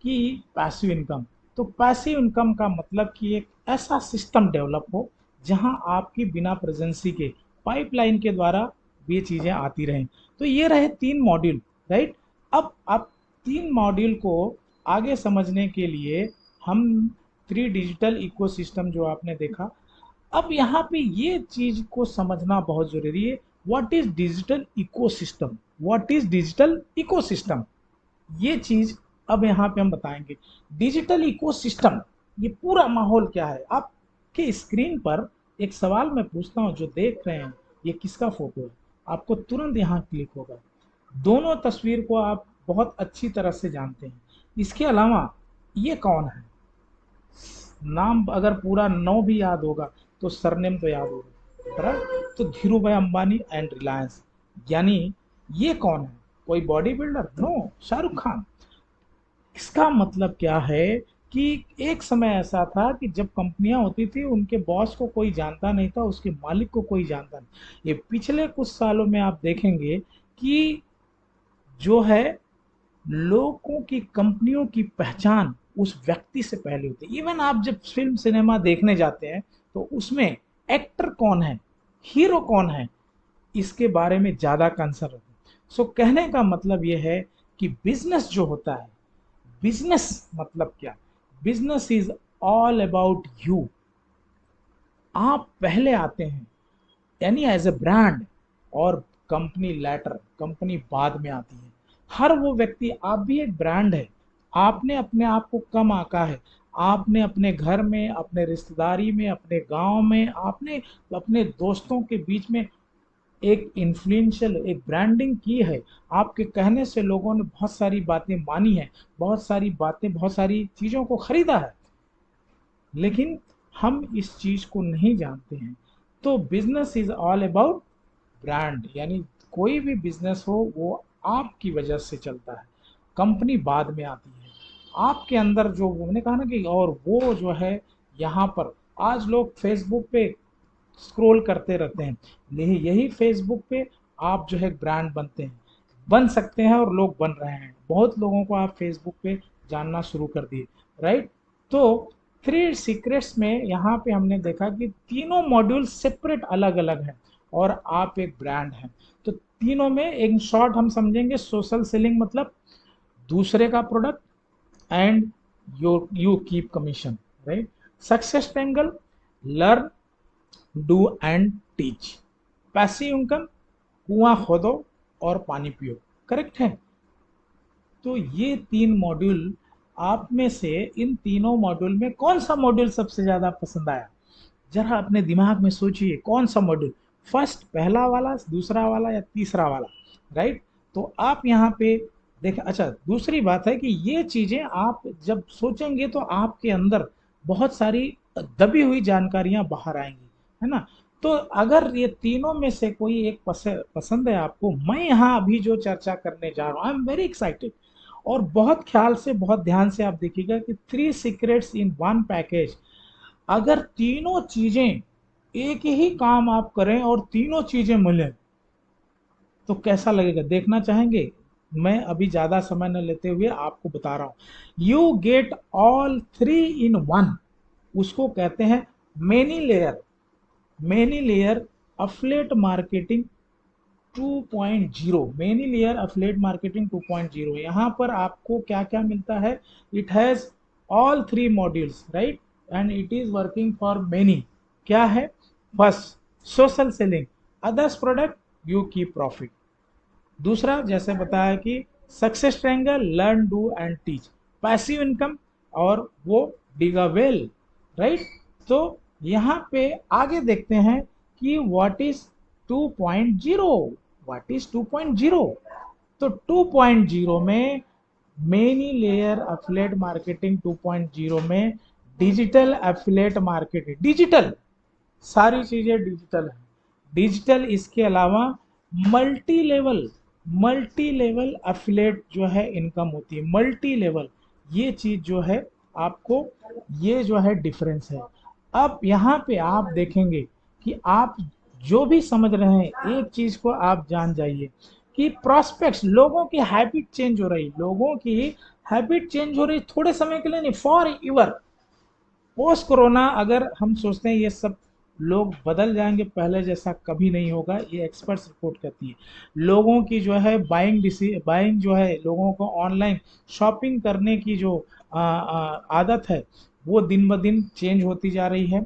कि पैसिव इनकम। तो पैसिव इनकम का मतलब कि एक ऐसा सिस्टम डेवलप हो जहां आपकी बिना प्रेजेंसी के पाइपलाइन के द्वारा ये चीज़ें आती रहें। तो ये रहे 3 मॉड्यूल, राइट। अब आप 3 मॉड्यूल को आगे समझने के लिए हम 3 डिजिटल इकोसिस्टम जो आपने देखा। अब यहाँ पे ये चीज को समझना बहुत जरूरी है, what is digital ecosystem, what is digital ecosystem, ये चीज अब यहाँ पे हम बताएंगे। डिजिटल इकोसिस्टम, ये पूरा माहौल क्या है। आपके स्क्रीन पर एक सवाल मैं पूछता हूँ, जो देख रहे हैं ये किसका फोटो है, आपको तुरंत यहाँ क्लिक होगा। दोनों तस्वीर को आप बहुत अच्छी तरह से जानते हैं। इसके अलावा ये कौन है, नाम अगर पूरा नो भी याद होगा तो सरनेम तो याद होगा, बराबर। तो धीरू भाई अंबानी एंड रिलायंस, यानी ये कौन है, कोई body builder, no, Shahrukh Khan. इसका मतलब क्या है कि एक समय ऐसा था कि जब कंपनियां होती थी उनके बॉस को कोई जानता नहीं था, उसके मालिक को कोई जानता नहीं। ये पिछले कुछ सालों में आप देखेंगे कि जो है लोगों की, कंपनियों की पहचान उस व्यक्ति से पहले होती है। इवन आप जब फिल्म सिनेमा देखने जाते हैं तो उसमें एक्टर कौन है, हीरो कौन है, इसके बारे में ज्यादा कंसर्न होते हैं। सो कहने का मतलब यह है कि बिजनेस जो होता है, बिजनेस मतलब क्या, business is all about you. आप पहले आते हैं, यानी एज ए ब्रांड, और कंपनी लेटर, कंपनी बाद में आती है। हर वो व्यक्ति, आप भी एक ब्रांड है। आपने अपने आप को कम आंका है, आपने अपने घर में, अपने रिश्तेदारी में, अपने गांव में, आपने अपने दोस्तों के बीच में एक इन्फ्लुएंशियल, एक ब्रांडिंग की है। आपके कहने से लोगों ने बहुत सारी बातें मानी है, बहुत सारी बातें, बहुत सारी चीज़ों को खरीदा है, लेकिन हम इस चीज़ को नहीं जानते हैं। तो business is all about brand, यानी कोई भी बिजनेस हो वो आपकी वजह से चलता है, कंपनी बाद में आती है। आपके अंदर जो मैंने कहा ना कि, और वो जो है यहाँ पर आज लोग फेसबुक पे स्क्रॉल करते रहते हैं, यही यही फेसबुक पे आप जो है ब्रांड बनते हैं, बन सकते हैं, और लोग बन रहे हैं। बहुत लोगों को आप फेसबुक पे जानना शुरू कर दिए, राइट। तो 3 सीक्रेट्स में यहाँ पे हमने देखा कि तीनों मॉड्यूल सेपरेट, अलग अलग हैं, और आप एक ब्रांड हैं। तो तीनों में इन शॉर्ट हम समझेंगे, सोशल सेलिंग मतलब दूसरे का product, and you keep commission, right. Success triangle, learn, do and teach. Passive income, कुआं खोदो और पानी पियो, करेक्ट है। तो ये 3 मॉड्यूल, आप में से इन तीनों मॉड्यूल में कौन सा मॉड्यूल सबसे ज्यादा पसंद आया, जरा अपने दिमाग में सोचिए, कौन सा मॉड्यूल, फर्स्ट, पहला वाला, दूसरा वाला, या तीसरा वाला, राइट। तो आप यहाँ पे देखें। अच्छा, दूसरी बात है कि ये चीजें आप जब सोचेंगे तो आपके अंदर बहुत सारी दबी हुई जानकारियां बाहर आएंगी, है ना। तो अगर ये तीनों में से कोई एक पसंद है आपको, मैं यहाँ अभी जो चर्चा करने जा रहा हूँ, आई एम वेरी एक्साइटेड। और बहुत ख्याल से, बहुत ध्यान से आप देखिएगा कि 3 सीक्रेट्स इन 1 पैकेज। अगर तीनों चीजें, एक ही काम आप करें और तीनों चीजें मिले तो कैसा लगेगा, देखना चाहेंगे। मैं अभी ज्यादा समय न लेते हुए आपको बता रहा हूं। यू गेट ऑल 3 इन 1, उसको कहते हैं many layer, many layer affiliate marketing 2.0, many layer affiliate marketing 2.0। यहाँ पर आपको क्या क्या मिलता है, it has all 3 modules, right, and it is working for many. क्या है, first social selling, others product, you की प्रॉफिट। दूसरा, जैसे बताया कि success triangle, learn, do and teach. Passive income, और वो डिगा वेल, राइट। तो यहाँ पे आगे देखते हैं कि व्हाट इज 2.0, व्हाट इज 2.0। तो 2.0 में मेनी लेयर एफिलिएट मार्केटिंग, 2.0 में डिजिटल एफिलिएट मार्केटिंग, डिजिटल, सारी चीजें डिजिटल है, डिजिटल। इसके अलावा multi level, multi level affiliate जो है इनकम होती है, मल्टी लेवल, ये चीज जो है आपको, ये जो है डिफरेंस है। अब यहाँ पे आप देखेंगे कि आप जो भी समझ रहे हैं, एक चीज को आप जान जाइए कि प्रॉस्पेक्ट्स, लोगों की हैबिट चेंज हो रही, लोगों की हैबिट चेंज हो रही, थोड़े समय के लिए नहीं, फॉर एवर। पोस्ट कोरोना अगर हम सोचते हैं ये सब लोग बदल जाएंगे, पहले जैसा कभी नहीं होगा, ये एक्सपर्ट्स रिपोर्ट करती है। लोगों की जो है बाइंग जो है, लोगों को ऑनलाइन शॉपिंग करने की जो आदत है, वो दिन ब दिन चेंज होती जा रही है।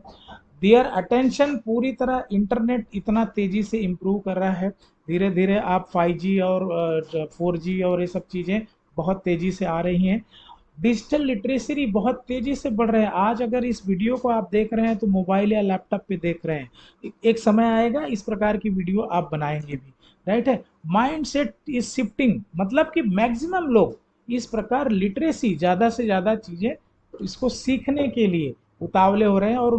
देयर अटेंशन पूरी तरह, इंटरनेट इतना तेजी से इम्प्रूव कर रहा है, धीरे धीरे आप 5G और 4G और ये सब चीज़ें बहुत तेजी से आ रही हैं। डिजिटल लिटरेसी बहुत तेजी से बढ़ रहा है। आज अगर इस वीडियो को आप देख रहे हैं तो मोबाइल या लैपटॉप पे देख रहे हैं, एक समय आएगा इस प्रकार की वीडियो आप बनाएंगे भी, राइट है। माइंड सेट इज शिफ्टिंग, मतलब कि मैक्सिमम लोग इस प्रकार लिटरेसी, ज़्यादा से ज़्यादा चीज़ें इसको सीखने के लिए उतावले हो रहे हैं, और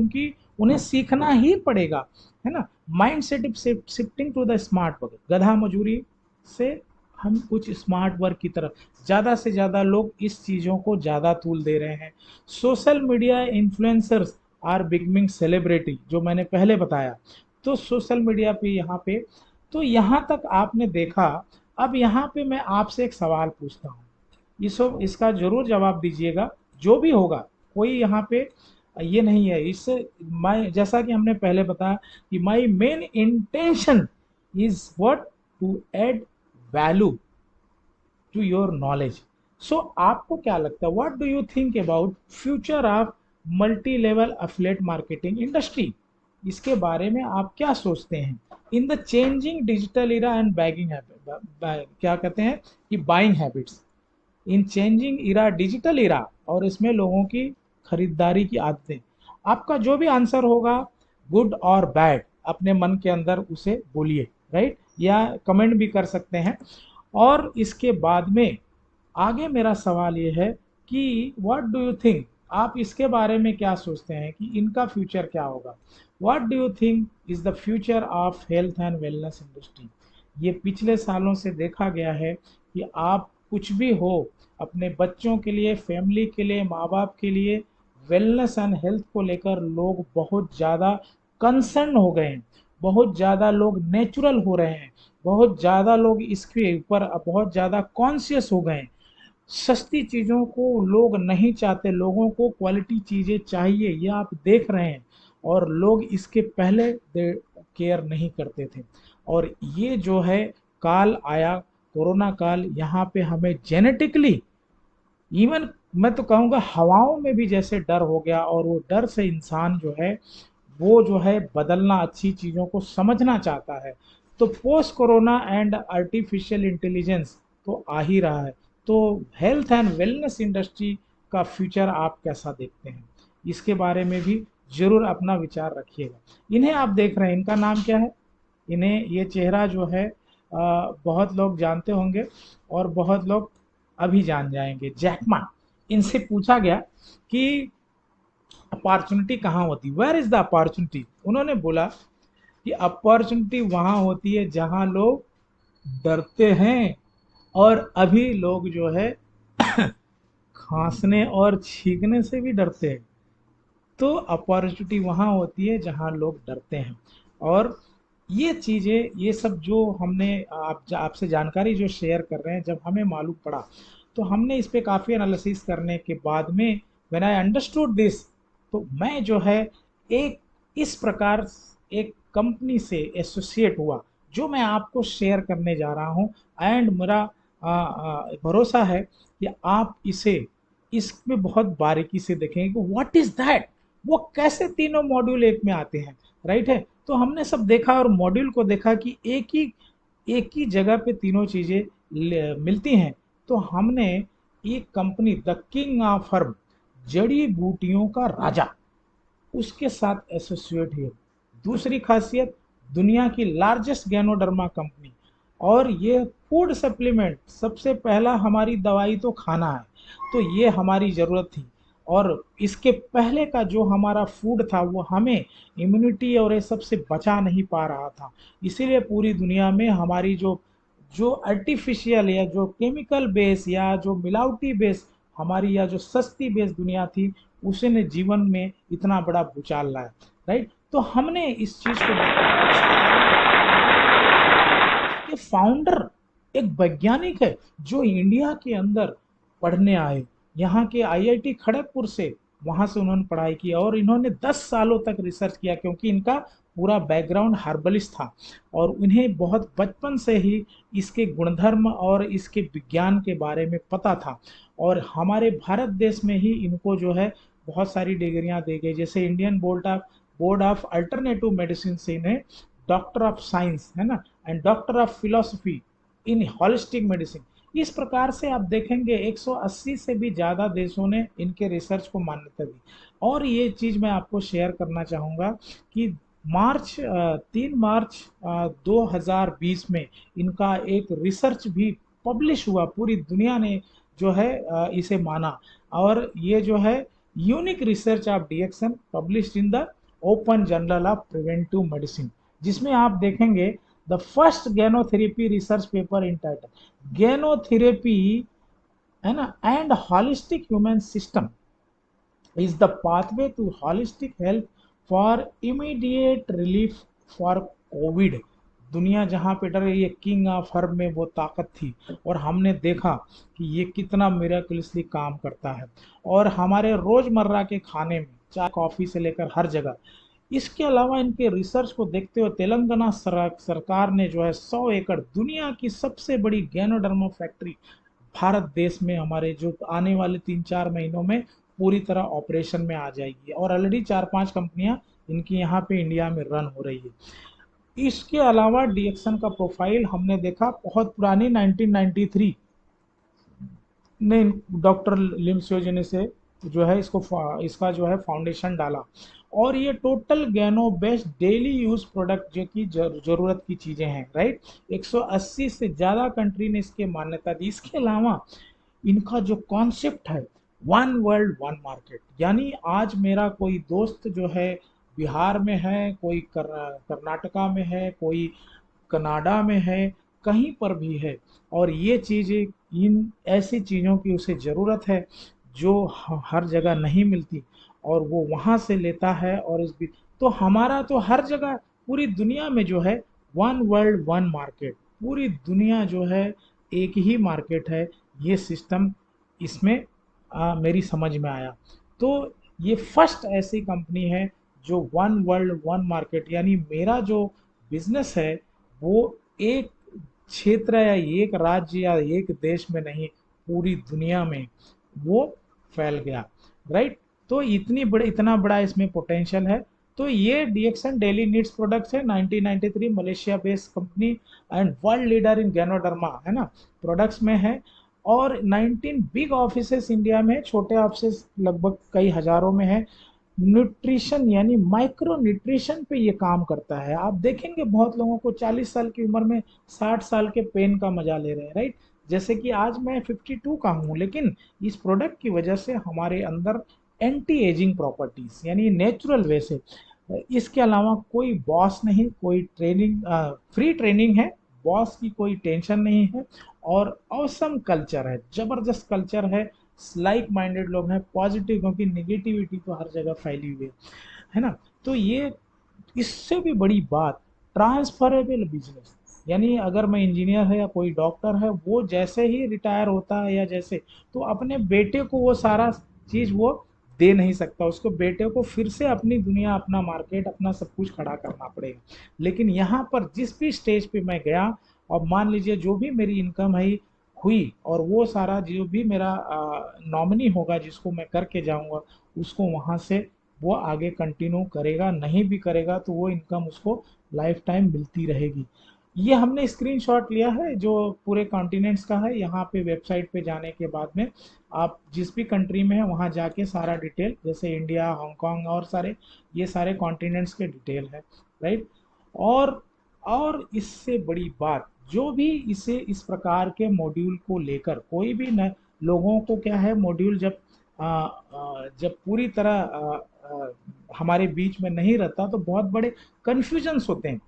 उन्हें सीखना ही पड़ेगा, है ना। Mind set shifting to the smart work, गधा मजूरी से हम कुछ स्मार्ट वर्क की तरफ, ज़्यादा से ज़्यादा लोग इस चीज़ों को ज़्यादा तूल दे रहे हैं। Social media influencers are becoming celebrity, जो मैंने पहले बताया। तो सोशल मीडिया पे यहाँ पे, तो यहाँ तक आपने देखा। अब यहाँ पे मैं आपसे एक सवाल पूछता हूँ, इसका जरूर जवाब दीजिएगा, जो भी होगा। कोई यहाँ पे ये नहीं है, इससे मैं, जैसा कि हमने पहले बताया कि my main intention is what, to add value to your knowledge. So आपको क्या लगता है, what do you think about future of multi level affiliate marketing industry? इसके बारे में आप क्या सोचते हैं? In the changing digital era and bagging क्या कहते हैं कि buying habits, in changing era, digital era, और इसमें लोगों की खरीदारी की आदतें। आपका जो भी आंसर होगा, गुड और बैड, अपने मन के अंदर उसे बोलिए, राइट, या कमेंट भी कर सकते हैं। और इसके बाद में आगे मेरा सवाल ये है कि व्हाट डू यू थिंक, आप इसके बारे में क्या सोचते हैं कि इनका फ्यूचर क्या होगा? What do you think is the future of health and wellness industry? ये पिछले सालों से देखा गया है कि आप कुछ भी हो, अपने बच्चों के लिए, फैमिली के लिए, माँ बाप के लिए, वेलनेस एंड हेल्थ को लेकर लोग बहुत ज़्यादा कंसर्न हो गए हैं, बहुत ज़्यादा लोग नेचुरल हो रहे हैं, बहुत ज़्यादा लोग इसके ऊपर बहुत ज़्यादा कॉन्शियस हो गए हैं। सस्ती चीज़ों को लोग नहीं चाहते, लोगों को क्वालिटी चीज़ें चाहिए, ये आप देख रहे हैं। और लोग इसके पहले केयर नहीं करते थे, और ये जो है काल आया, कोरोना काल, यहाँ पे हमें जेनेटिकली, इवन मैं तो कहूँगा हवाओं में भी जैसे डर हो गया, और वो डर से इंसान जो है, वो जो है बदलना, अच्छी चीज़ों को समझना चाहता है। तो post corona and artificial intelligence तो आ ही रहा है। तो हेल्थ एंड वेलनेस इंडस्ट्री का फ्यूचर आप कैसा देखते हैं? इसके बारे में भी जरूर अपना विचार रखिएगा। इन्हें आप देख रहे हैं, इनका नाम क्या है? इन्हें, ये चेहरा जो है बहुत लोग जानते होंगे, और बहुत लोग अभी जान जाएंगे, जैकमा। इनसे पूछा गया कि अपॉर्चुनिटी कहाँ होती, वेयर इज द अपॉर्चुनिटी? उन्होंने बोला कि अपॉर्चुनिटी वहाँ होती है जहाँ लोग डरते हैं, और अभी लोग जो है खांसने और छींकने से भी डरते हैं। तो अपॉर्चुनिटी वहाँ होती है जहाँ लोग डरते हैं। और ये चीज़ें, ये सब जो हमने आपसे जानकारी जो शेयर कर रहे हैं, जब हमें मालूम पड़ा, तो हमने इस पे काफ़ी एनालिसिस करने के बाद में, व्हेन आई अंडरस्टूड दिस, तो मैं जो है एक इस प्रकार एक कंपनी से एसोसिएट हुआ, जो मैं आपको शेयर करने जा रहा हूँ। एंड मेरा भरोसा है कि आप इसे, इसमें बहुत बारीकी से देखेंगे कि व्हाट इज दैट, वो कैसे तीनों मॉड्यूल एक में आते हैं, राइट है। तो हमने सब देखा और मॉड्यूल को देखा कि एक ही जगह पे तीनों चीज़ें मिलती हैं। तो हमने एक company, the king of herb, जड़ी बूटियों का राजा, उसके साथ एसोसिएट है। दूसरी खासियत, दुनिया की लार्जेस्ट गैनोडर्मा कंपनी। और ये फूड सप्लीमेंट, सबसे पहला हमारी दवाई तो खाना है, तो ये हमारी ज़रूरत थी। और इसके पहले का जो हमारा फूड था, वो हमें इम्यूनिटी और ये सब से बचा नहीं पा रहा था। इसीलिए पूरी दुनिया में हमारी जो जो आर्टिफिशियल या जो केमिकल बेस या जो मिलावटी बेस हमारी, या जो सस्ती बेस दुनिया थी, उसने जीवन में इतना बड़ा भूचाल लाया, राइट। तो हमने इस चीज़ को देखा, ये फाउंडर एक वैज्ञानिक है जो इंडिया के अंदर पढ़ने आए, यहाँ के आईआईटी खड़गपुर से वहाँ से उन्होंने पढ़ाई की और इन्होंने 10 सालों तक रिसर्च किया, क्योंकि इनका पूरा बैकग्राउंड हर्बलिस्ट था और उन्हें बहुत बचपन से ही इसके गुणधर्म और इसके विज्ञान के बारे में पता था। और हमारे भारत देश में ही इनको जो है बहुत सारी डिग्रियां दी गई, जैसे Indian board of alternative medicine से इन्हें डॉक्टर ऑफ साइंस, है ना, and doctor of philosophy in holistic medicine. इस प्रकार से आप देखेंगे 180 से भी ज़्यादा देशों ने इनके रिसर्च को मान्यता दी। और ये चीज़ मैं आपको शेयर करना चाहूँगा कि 3 मार्च 2020 में इनका एक रिसर्च भी पब्लिश हुआ, पूरी दुनिया ने जो है इसे माना। और ये जो है unique research of DXN published in the open journal of preventive medicine, जिसमें आप देखेंगे the first ganotherapy research paper in title ganotherapy, है ना, and holistic human system is the pathway to holistic health for immediate relief for COVID। दुनिया जहाँ पे डर रही है, किंग ऑफ हर्ब में वो ताकत थी और हमने देखा कि ये कितना मिरेकलसली काम करता है और हमारे रोजमर्रा के खाने में, चाय कॉफी से लेकर हर जगह। इसके अलावा इनके रिसर्च को देखते हुए तेलंगाना सरकार ने जो है 100 एकड़, दुनिया की सबसे बड़ी गैनोडर्मा फैक्ट्री भारत देश में, हमारे जो आने वाले 3-4 महीनों में पूरी तरह ऑपरेशन में आ जाएगी और ऑलरेडी 4-5 कंपनियां इनकी यहाँ पे इंडिया में रन हो रही है। इसके अलावा डीएक्सन का प्रोफाइल हमने देखा बहुत पुरानी 1993 ने डॉक्टर लिम्सोजने से जो है इसका जो है फाउंडेशन डाला और ये total गैनो based daily use product जो कि जरूरत की चीजें हैं, राइट। 180 से ज्यादा कंट्री ने इसके मान्यता दी। इसके अलावा इनका जो कॉन्सेप्ट है वन वर्ल्ड वन मार्केट, यानी आज मेरा कोई दोस्त जो है बिहार में है, कोई कर्नाटका में है, कोई कनाडा में है, कहीं पर भी है और ये चीज़ें, इन ऐसी चीज़ों की उसे ज़रूरत है जो हर जगह नहीं मिलती और वो वहाँ से लेता है। और इस भी तो हमारा तो हर जगह पूरी दुनिया में जो है वन वर्ल्ड वन मार्केट, पूरी दुनिया जो है एक ही मार्केट है। ये सिस्टम इसमें मेरी समझ में आया। तो ये फर्स्ट ऐसी कंपनी है जो वन वर्ल्ड वन मार्केट, यानी मेरा जो बिजनेस है वो एक क्षेत्र या एक राज्य या एक देश में नहीं, पूरी दुनिया में वो फैल गया, राइट। तो इतना बड़ा इसमें पोटेंशियल है। तो ये डीएक्सन डेली नीड्स प्रोडक्ट्स है, 1993 Malaysia based company and world leader in ganoderma, है ना, प्रोडक्ट्स में है। और 19 बिग ऑफिसेस इंडिया में, छोटे ऑफिसेस लगभग कई हजारों में है। न्यूट्रिशन यानी माइक्रो न्यूट्रिशन पे ये काम करता है। आप देखेंगे बहुत लोगों को 40 साल की उम्र में 60 साल के पेन का मजा ले रहे हैं, राइट। जैसे कि आज मैं 52 का हूँ, लेकिन इस प्रोडक्ट की वजह से हमारे अंदर एंटी एजिंग प्रॉपर्टीज यानी नेचुरल वे से। इसके अलावा कोई बॉस नहीं, कोई ट्रेनिंग, फ्री ट्रेनिंग है, बॉस की कोई टेंशन नहीं है और ऑसम कल्चर है, जबरदस्त कल्चर है। लाइक माइंडेड लोग हैं, पॉजिटिव, क्योंकि निगेटिविटी तो हर जगह फैली हुई है ना। तो ये, इससे भी बड़ी बात, ट्रांसफरेबल बिजनेस, यानी अगर मैं इंजीनियर है या कोई डॉक्टर है, वो जैसे ही रिटायर होता है या जैसे, तो अपने बेटे को वो सारा चीज वो दे नहीं सकता, उसको बेटे को फिर से अपनी दुनिया, अपना मार्केट, अपना सब कुछ खड़ा करना पड़ेगा। लेकिन यहाँ पर जिस भी स्टेज पे मैं गया, और मान लीजिए जो भी मेरी इनकम है हुई और वो सारा जो भी मेरा नॉमिनी होगा जिसको मैं करके जाऊंगा, उसको वहाँ से वो आगे कंटिन्यू करेगा, नहीं भी करेगा तो वो इनकम उसको लाइफ टाइम मिलती रहेगी। ये हमने स्क्रीनशॉट लिया है जो पूरे कॉन्टिनेंट्स का है। यहाँ पे वेबसाइट पे जाने के बाद में आप जिस भी कंट्री में है वहाँ जाके सारा डिटेल, जैसे इंडिया, हांगकांग और सारे, ये सारे कॉन्टिनेंट्स के डिटेल है, राइट। और इससे बड़ी बात, जो भी इसे इस प्रकार के मॉड्यूल को लेकर कोई भी न, लोगों को क्या है, मॉड्यूल जब पूरी तरह हमारे बीच में नहीं रहता तो बहुत बड़े कन्फ्यूजन्स होते हैं।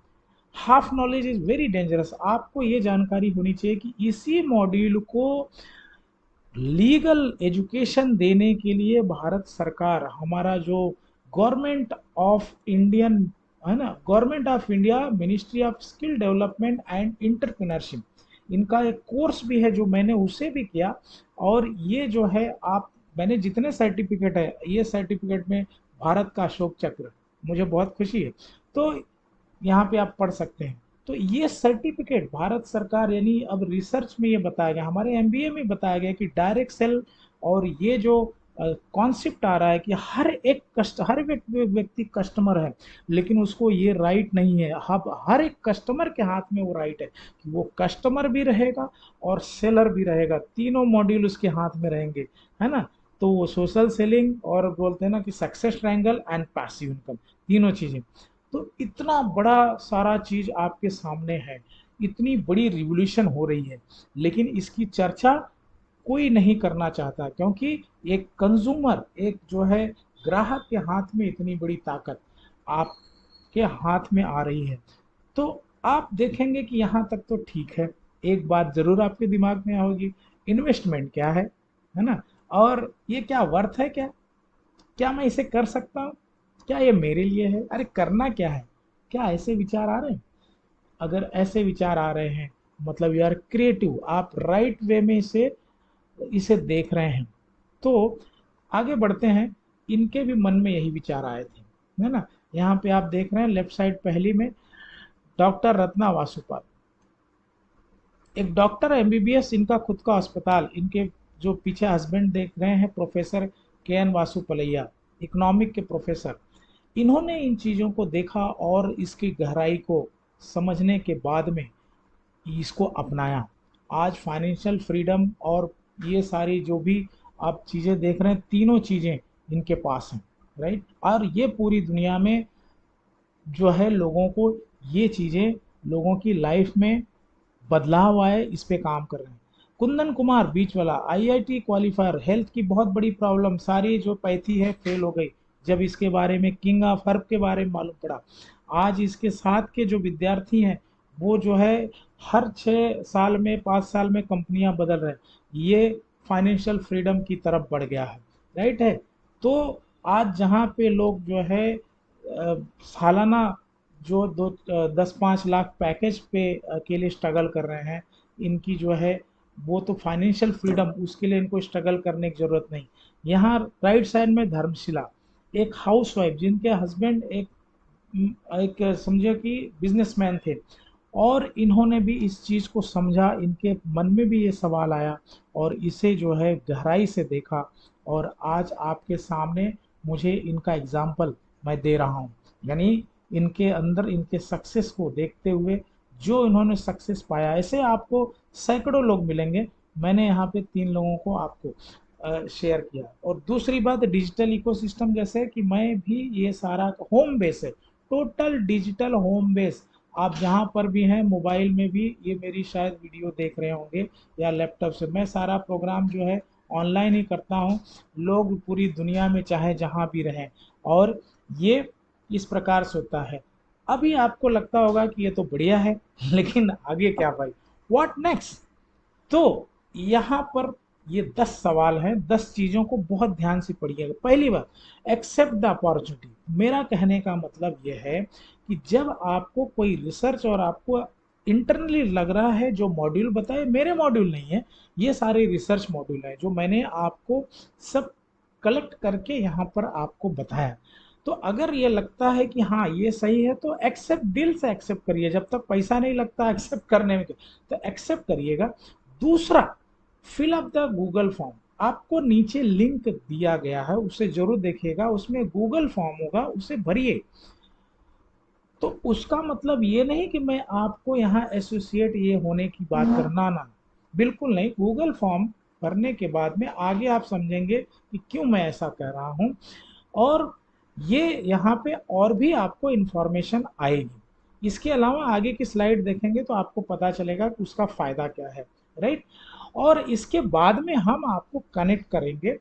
Half knowledge is very dangerous. आपको ये जानकारी होनी चाहिए कि इसी मॉड्यूल को लीगल एजुकेशन देने के लिए भारत सरकार, हमारा जो गवर्नमेंट ऑफ इंडियन, है ना, government of India ministry of skill development and entrepreneurship, इनका एक कोर्स भी है जो मैंने उसे भी किया। और ये जो है आप मैंने जितने सर्टिफिकेट है, ये सर्टिफिकेट में भारत का अशोक चक्र, मुझे बहुत खुशी है। तो यहाँ पे आप पढ़ सकते हैं। तो ये सर्टिफिकेट भारत सरकार, यानी अब रिसर्च में ये बताया गया, हमारे एमबीए में बताया गया कि डायरेक्ट सेल और ये जो कॉन्सेप्ट आ रहा है कि हर व्यक्ति कस्टमर है, लेकिन उसको ये राइट नहीं है। हर एक कस्टमर के हाथ में वो राइट है कि वो कस्टमर भी रहेगा और सेलर भी रहेगा, तीनों मॉड्यूल उसके हाथ में रहेंगे, है ना। तो वो सोशल सेलिंग और बोलते हैं ना कि success triangle and passive income, तीनों चीजें। तो इतना बड़ा सारा चीज आपके सामने है, इतनी बड़ी रिवॉल्यूशन हो रही है, लेकिन इसकी चर्चा कोई नहीं करना चाहता, क्योंकि एक कंज्यूमर, एक जो है ग्राहक के हाथ में इतनी बड़ी ताकत आपके हाथ में आ रही है। तो आप देखेंगे कि यहाँ तक तो ठीक है। एक बात जरूर आपके दिमाग में होगी, इन्वेस्टमेंट क्या है ना, और ये क्या वर्थ है, क्या क्या मैं इसे कर सकता हूँ, क्या ये मेरे लिए है, अरे करना क्या है, क्या ऐसे विचार आ रहे हैं? अगर ऐसे विचार आ रहे हैं, मतलब यार क्रिएटिव, आप राइट वे में इसे इसे देख रहे हैं। तो आगे बढ़ते हैं। इनके भी मन में यही विचार आए थे, है ना। यहाँ पे आप देख रहे हैं लेफ्ट साइड पहली में, डॉक्टर रत्ना वासुपाल, एक डॉक्टर एमबीबीएस, इनका खुद का अस्पताल, इनके जो पीछे हस्बैंड देख रहे हैं प्रोफेसर के एन वासुपलैया, इकोनॉमिक के प्रोफेसर। इन्होंने इन चीज़ों को देखा और इसकी गहराई को समझने के बाद में इसको अपनाया। आज फाइनेंशियल फ्रीडम और ये सारी जो भी आप चीज़ें देख रहे हैं, तीनों चीज़ें इनके पास हैं, राइट। और ये पूरी दुनिया में जो है लोगों को ये चीज़ें, लोगों की लाइफ में बदलाव आए, इस पे काम कर रहे हैं। कुंदन कुमार बीच वाला, आईआईटी क्वालिफायर, हेल्थ की बहुत बड़ी प्रॉब्लम, सारी जो पैथी है फेल हो गई जब इसके बारे में, किंग ऑफ हर्ब के बारे में मालूम पड़ा। आज इसके साथ के जो विद्यार्थी हैं, वो जो है हर 6 साल में, 5 साल में कंपनियां बदल रहे हैं। ये फाइनेंशियल फ्रीडम की तरफ बढ़ गया है, राइट है। तो आज जहाँ पे लोग जो है सालाना जो 10-5 लाख पैकेज पे के लिए स्ट्रगल कर रहे हैं, इनकी जो है वो तो फाइनेंशियल फ्रीडम, उसके लिए इनको स्ट्रगल करने की ज़रूरत नहीं। यहाँ राइट साइड में धर्मशिला, एक हाउसवाइफ जिनके हस्बैंड एक समझो कि बिजनेसमैन थे, और इन्होंने भी इस चीज़ को समझा, इनके मन में भी ये सवाल आया और इसे जो है गहराई से देखा, और आज आपके सामने मुझे इनका एग्जाम्पल मैं दे रहा हूँ। यानी इनके अंदर, इनके सक्सेस को देखते हुए जो इन्होंने सक्सेस पाया, ऐसे आपको सैकड़ों लोग मिलेंगे। मैंने यहाँ पे 3 लोगों को आपको शेयर किया। और दूसरी बात, डिजिटल इकोसिस्टम, जैसे कि मैं भी ये सारा होम बेस है, टोटल डिजिटल होम बेस। आप जहाँ पर भी हैं, मोबाइल में भी ये मेरी शायद वीडियो देख रहे होंगे या लैपटॉप से, मैं सारा प्रोग्राम जो है ऑनलाइन ही करता हूँ। लोग पूरी दुनिया में चाहे जहाँ भी रहें, और ये इस प्रकार से होता है। अभी आपको लगता होगा कि ये तो बढ़िया है लेकिन आगे क्या भाई, व्हाट नेक्स्ट? तो यहाँ पर ये 10 सवाल हैं, 10 चीज़ों को बहुत ध्यान से पढ़िएगा। पहली बात, एक्सेप्ट द अपॉर्चुनिटी। मेरा कहने का मतलब यह है कि जब आपको कोई रिसर्च और आपको इंटरनली लग रहा है, जो मॉड्यूल बताए मेरे मॉड्यूल नहीं है, ये सारे रिसर्च मॉड्यूल है जो मैंने आपको सब कलेक्ट करके यहाँ पर आपको बताया। तो अगर ये लगता है कि हाँ ये सही है, तो एक्सेप्ट, दिल से एक्सेप्ट करिए। जब तक पैसा नहीं लगता एक्सेप्ट करने में, तो एक्सेप्ट करिएगा। दूसरा, fill up the Google form. आपको नीचे लिंक दिया गया है, उसे जरूर देखिएगा, उसमें गूगल फॉर्म होगा, उसे भरिए। तो उसका मतलब ये नहीं कि मैं आपको यहाँ एसोसिएट ये होने की बात करना, ना, बिल्कुल नहीं। गूगल फॉर्म भरने के बाद में आगे आप समझेंगे कि क्यों मैं ऐसा कह रहा हूँ, और ये यहाँ पे और भी आपको इंफॉर्मेशन आएगी। इसके अलावा आगे की स्लाइड देखेंगे तो आपको पता चलेगा कि उसका फायदा क्या है, राइट। और इसके बाद में हम आपको कनेक्ट करेंगे।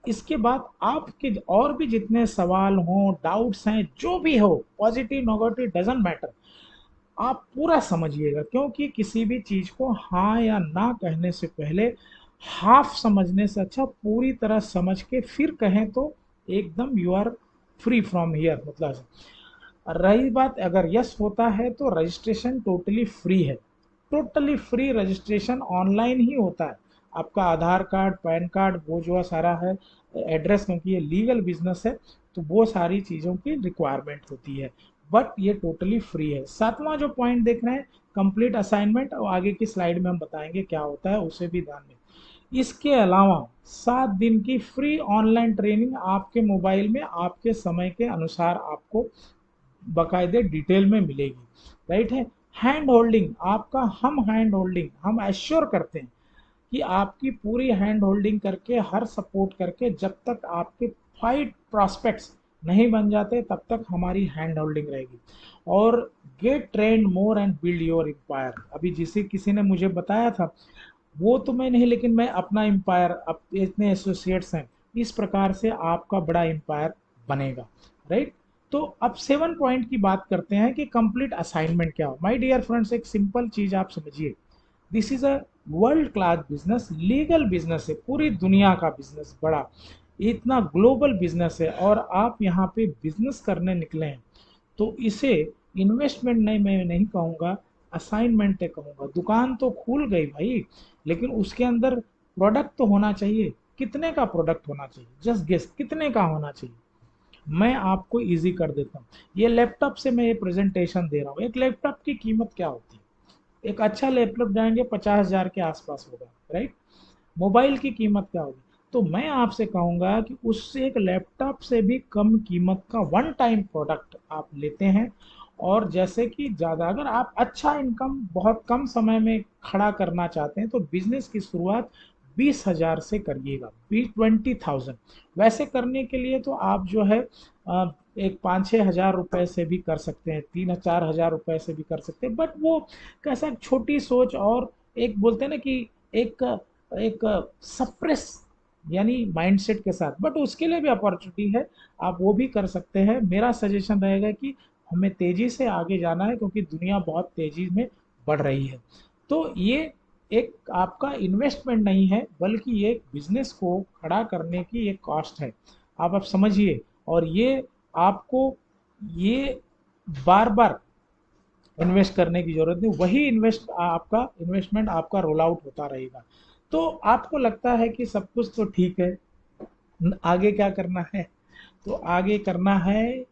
इसके बाद आपके और भी जितने सवाल हों, डाउट्स हैं, जो भी हो, पॉजिटिव नेगेटिव डजंट मैटर, आप पूरा समझिएगा। क्योंकि किसी भी चीज को हाँ या ना कहने से पहले हाफ समझने से अच्छा पूरी तरह समझ के फिर कहें तो एकदम you are free from here. मतलब रही बात, अगर यस होता है तो रजिस्ट्रेशन टोटली फ्री है, टोटली फ्री रजिस्ट्रेशन ऑनलाइन ही होता है। आपका आधार कार्ड, पैन कार्ड, वो जो सारा है, एड्रेस, क्योंकि ये लीगल बिजनेस है तो वो सारी चीज़ों की रिक्वायरमेंट होती है, बट ये टोटली फ्री है। सातवां जो पॉइंट देख रहे हैं, कंप्लीट असाइनमेंट, और आगे की स्लाइड में हम बताएंगे क्या होता है, उसे भी ध्यान दें। इसके अलावा 7 दिन की फ्री ऑनलाइन ट्रेनिंग आपके मोबाइल में आपके समय के अनुसार आपको बाकायदे डिटेल में मिलेगी, राइट है। हैंड होल्डिंग आपका, हम एश्योर करते हैं कि आपकी पूरी हैंड होल्डिंग करके, हर सपोर्ट करके, जब तक आपके 5 प्रॉस्पेक्ट्स नहीं बन जाते तब तक हमारी हैंड होल्डिंग रहेगी। और get trend more and build your empire, अभी जिसे किसी ने मुझे बताया था, वो तो मैं नहीं, लेकिन मैं अपना एम्पायर, अब इतने एसोसिएट्स हैं, इस प्रकार से आपका बड़ा एम्पायर बनेगा, राइट। तो अब 7 पॉइंट की बात करते हैं कि कंप्लीट असाइनमेंट क्या हो। माय डियर फ्रेंड्स, एक सिंपल चीज आप समझिए, this is a world class business, legal business है, पूरी दुनिया का बिजनेस, बड़ा इतना ग्लोबल बिजनेस है, और आप यहाँ पे बिजनेस करने निकले हैं, तो इसे इन्वेस्टमेंट नहीं, मैं नहीं कहूँगा, असाइनमेंट कहूँगा। दुकान तो खुल गई भाई, लेकिन उसके अंदर प्रोडक्ट तो होना चाहिए। कितने का प्रोडक्ट होना चाहिए, जस्ट गेस कितने का होना चाहिए। मैं आपको इजी कर देता हूँ, ये लैपटॉप से मैं ये प्रेजेंटेशन दे रहा हूँ। एक लैपटॉप की कीमत क्या होती है, एक अच्छा लैपटॉप जाएंगे 50,000 के आसपास होगा, राइट। मोबाइल की कीमत क्या होगी, तो मैं आपसे कहूंगा कि उससे एक लैपटॉप से भी कम कीमत का वन टाइम प्रोडक्ट आप लेते हैं। और जैसे कि ज़्यादा, अगर आप अच्छा इनकम बहुत कम समय में खड़ा करना चाहते हैं, तो बिजनेस की शुरुआत 20,000 से करिएगा, 20,000। वैसे करने के लिए तो आप जो है एक 5-6 हज़ार रुपए से भी कर सकते हैं, 3-4 हज़ार रुपए से भी कर सकते हैं, बट वो कैसा छोटी सोच, और एक बोलते हैं ना कि एक एक सप्रेस यानी माइंडसेट के साथ, बट उसके लिए भी अपॉर्चुनिटी है, आप वो भी कर सकते हैं। मेरा सजेशन रहेगा कि हमें तेजी से आगे जाना है, क्योंकि दुनिया बहुत तेजी में बढ़ रही है। तो ये एक आपका इन्वेस्टमेंट नहीं है, बल्कि ये एक बिजनेस को खड़ा करने की एक कॉस्ट है, आप समझिए। और ये आपको ये बार बार इन्वेस्ट करने की जरूरत नहीं, वही इन्वेस्टमेंट आपका रोल आउट होता रहेगा। तो आपको लगता है कि सब कुछ तो ठीक है, आगे क्या करना है, तो आगे करना है,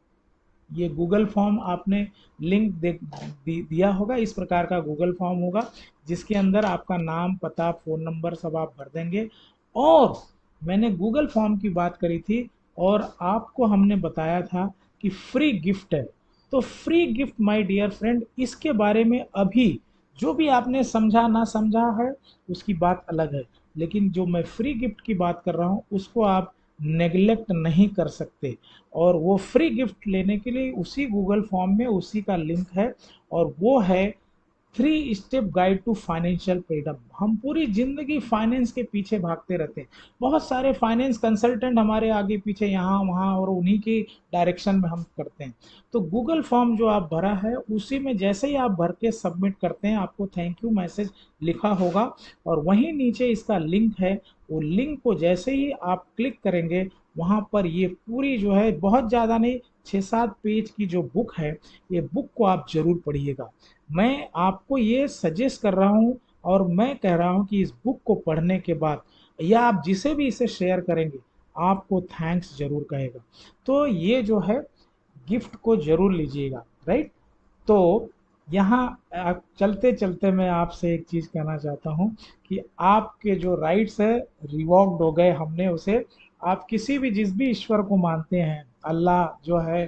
ये गूगल फॉर्म आपने लिंक दिया होगा, इस प्रकार का गूगल फॉर्म होगा, जिसके अंदर आपका नाम, पता, फ़ोन नंबर सब आप भर देंगे। और मैंने गूगल फॉर्म की बात करी थी, और आपको हमने बताया था कि फ्री गिफ्ट है। तो free gift my dear friend, इसके बारे में अभी जो भी आपने समझा ना समझा है उसकी बात अलग है, लेकिन जो मैं फ्री गिफ्ट की बात कर रहा हूँ उसको आप नेग्लेक्ट नहीं कर सकते। और वो फ्री गिफ्ट लेने के लिए उसी गूगल फॉर्म में उसी का लिंक है, और वो है 3 step guide to financial freedom. हम पूरी जिंदगी फाइनेंस के पीछे भागते रहते हैं, बहुत सारे फाइनेंस कंसल्टेंट हमारे आगे पीछे यहाँ वहाँ, और उन्हीं की डायरेक्शन में हम करते हैं। तो गूगल फॉर्म जो आप भरा है, उसी में जैसे ही आप भर के सबमिट करते हैं, आपको थैंक यू मैसेज लिखा होगा, और वहीं नीचे इसका लिंक है। वो लिंक को जैसे ही आप क्लिक करेंगे, वहाँ पर ये पूरी जो है, बहुत ज़्यादा नहीं, 6-7 पेज की जो बुक है, ये बुक को आप जरूर पढ़िएगा। मैं आपको ये सजेस्ट कर रहा हूँ, और मैं कह रहा हूँ कि इस बुक को पढ़ने के बाद, या आप जिसे भी इसे शेयर करेंगे, आपको थैंक्स जरूर कहेगा। तो ये जो है, गिफ्ट को जरूर लीजिएगा, राइट। तो यहाँ चलते चलते मैं आपसे एक चीज़ कहना चाहता हूँ कि आपके जो राइट्स है रिवॉक्ड हो गए, हमने उसे, आप किसी भी, जिस भी ईश्वर को मानते हैं, अल्लाह जो है,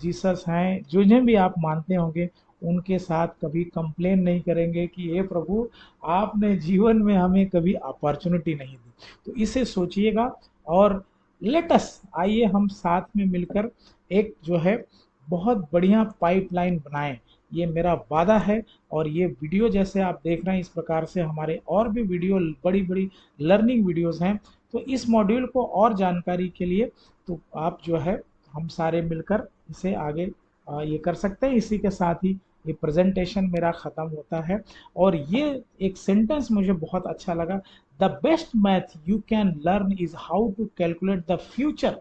जीसस हैं, जिन्हें भी आप मानते होंगे, उनके साथ कभी कंप्लेन नहीं करेंगे कि ये प्रभु, आपने जीवन में हमें कभी अपॉर्चुनिटी नहीं दी। तो इसे सोचिएगा, और लेटस, आइए हम साथ में मिलकर एक जो है बहुत बढ़िया पाइपलाइन बनाएं, ये मेरा वादा है। और ये वीडियो जैसे आप देख रहे हैं, इस प्रकार से हमारे और भी वीडियो, बड़ी बड़ी लर्निंग वीडियोस हैं। तो इस मॉड्यूल को और जानकारी के लिए, तो आप जो है, हम सारे मिलकर इसे आगे ये कर सकते हैं। इसी के साथ ही ये प्रेजेंटेशन मेरा ख़त्म होता है। और ये एक सेंटेंस मुझे बहुत अच्छा लगा, the best math you can learn is how to calculate the future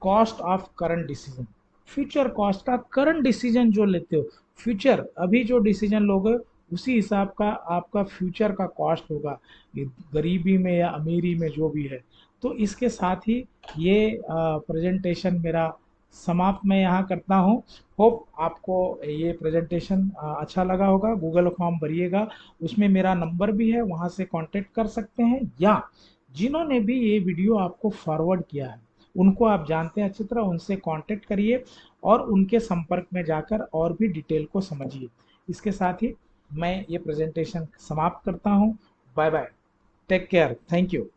cost of current decision. Future cost का करंट डिसीजन जो लेते हो, फ्यूचर अभी जो डिसीजन लोगे, उसी हिसाब का आपका फ्यूचर का कॉस्ट होगा, ये गरीबी में या अमीरी में जो भी है। तो इसके साथ ही ये प्रेजेंटेशन मेरा समाप्त मैं यहाँ करता हूँ। होप आपको ये प्रेजेंटेशन अच्छा लगा होगा। गूगल फॉर्म भरिएगा, उसमें मेरा नंबर भी है, वहाँ से कांटेक्ट कर सकते हैं, या जिन्होंने भी ये वीडियो आपको फॉरवर्ड किया है उनको आप जानते हैं अच्छी तरह, उनसे कांटेक्ट करिए और उनके संपर्क में जाकर और भी डिटेल को समझिए। इसके साथ ही मैं ये प्रेजेंटेशन समाप्त करता हूँ। Bye bye, take care, thank you.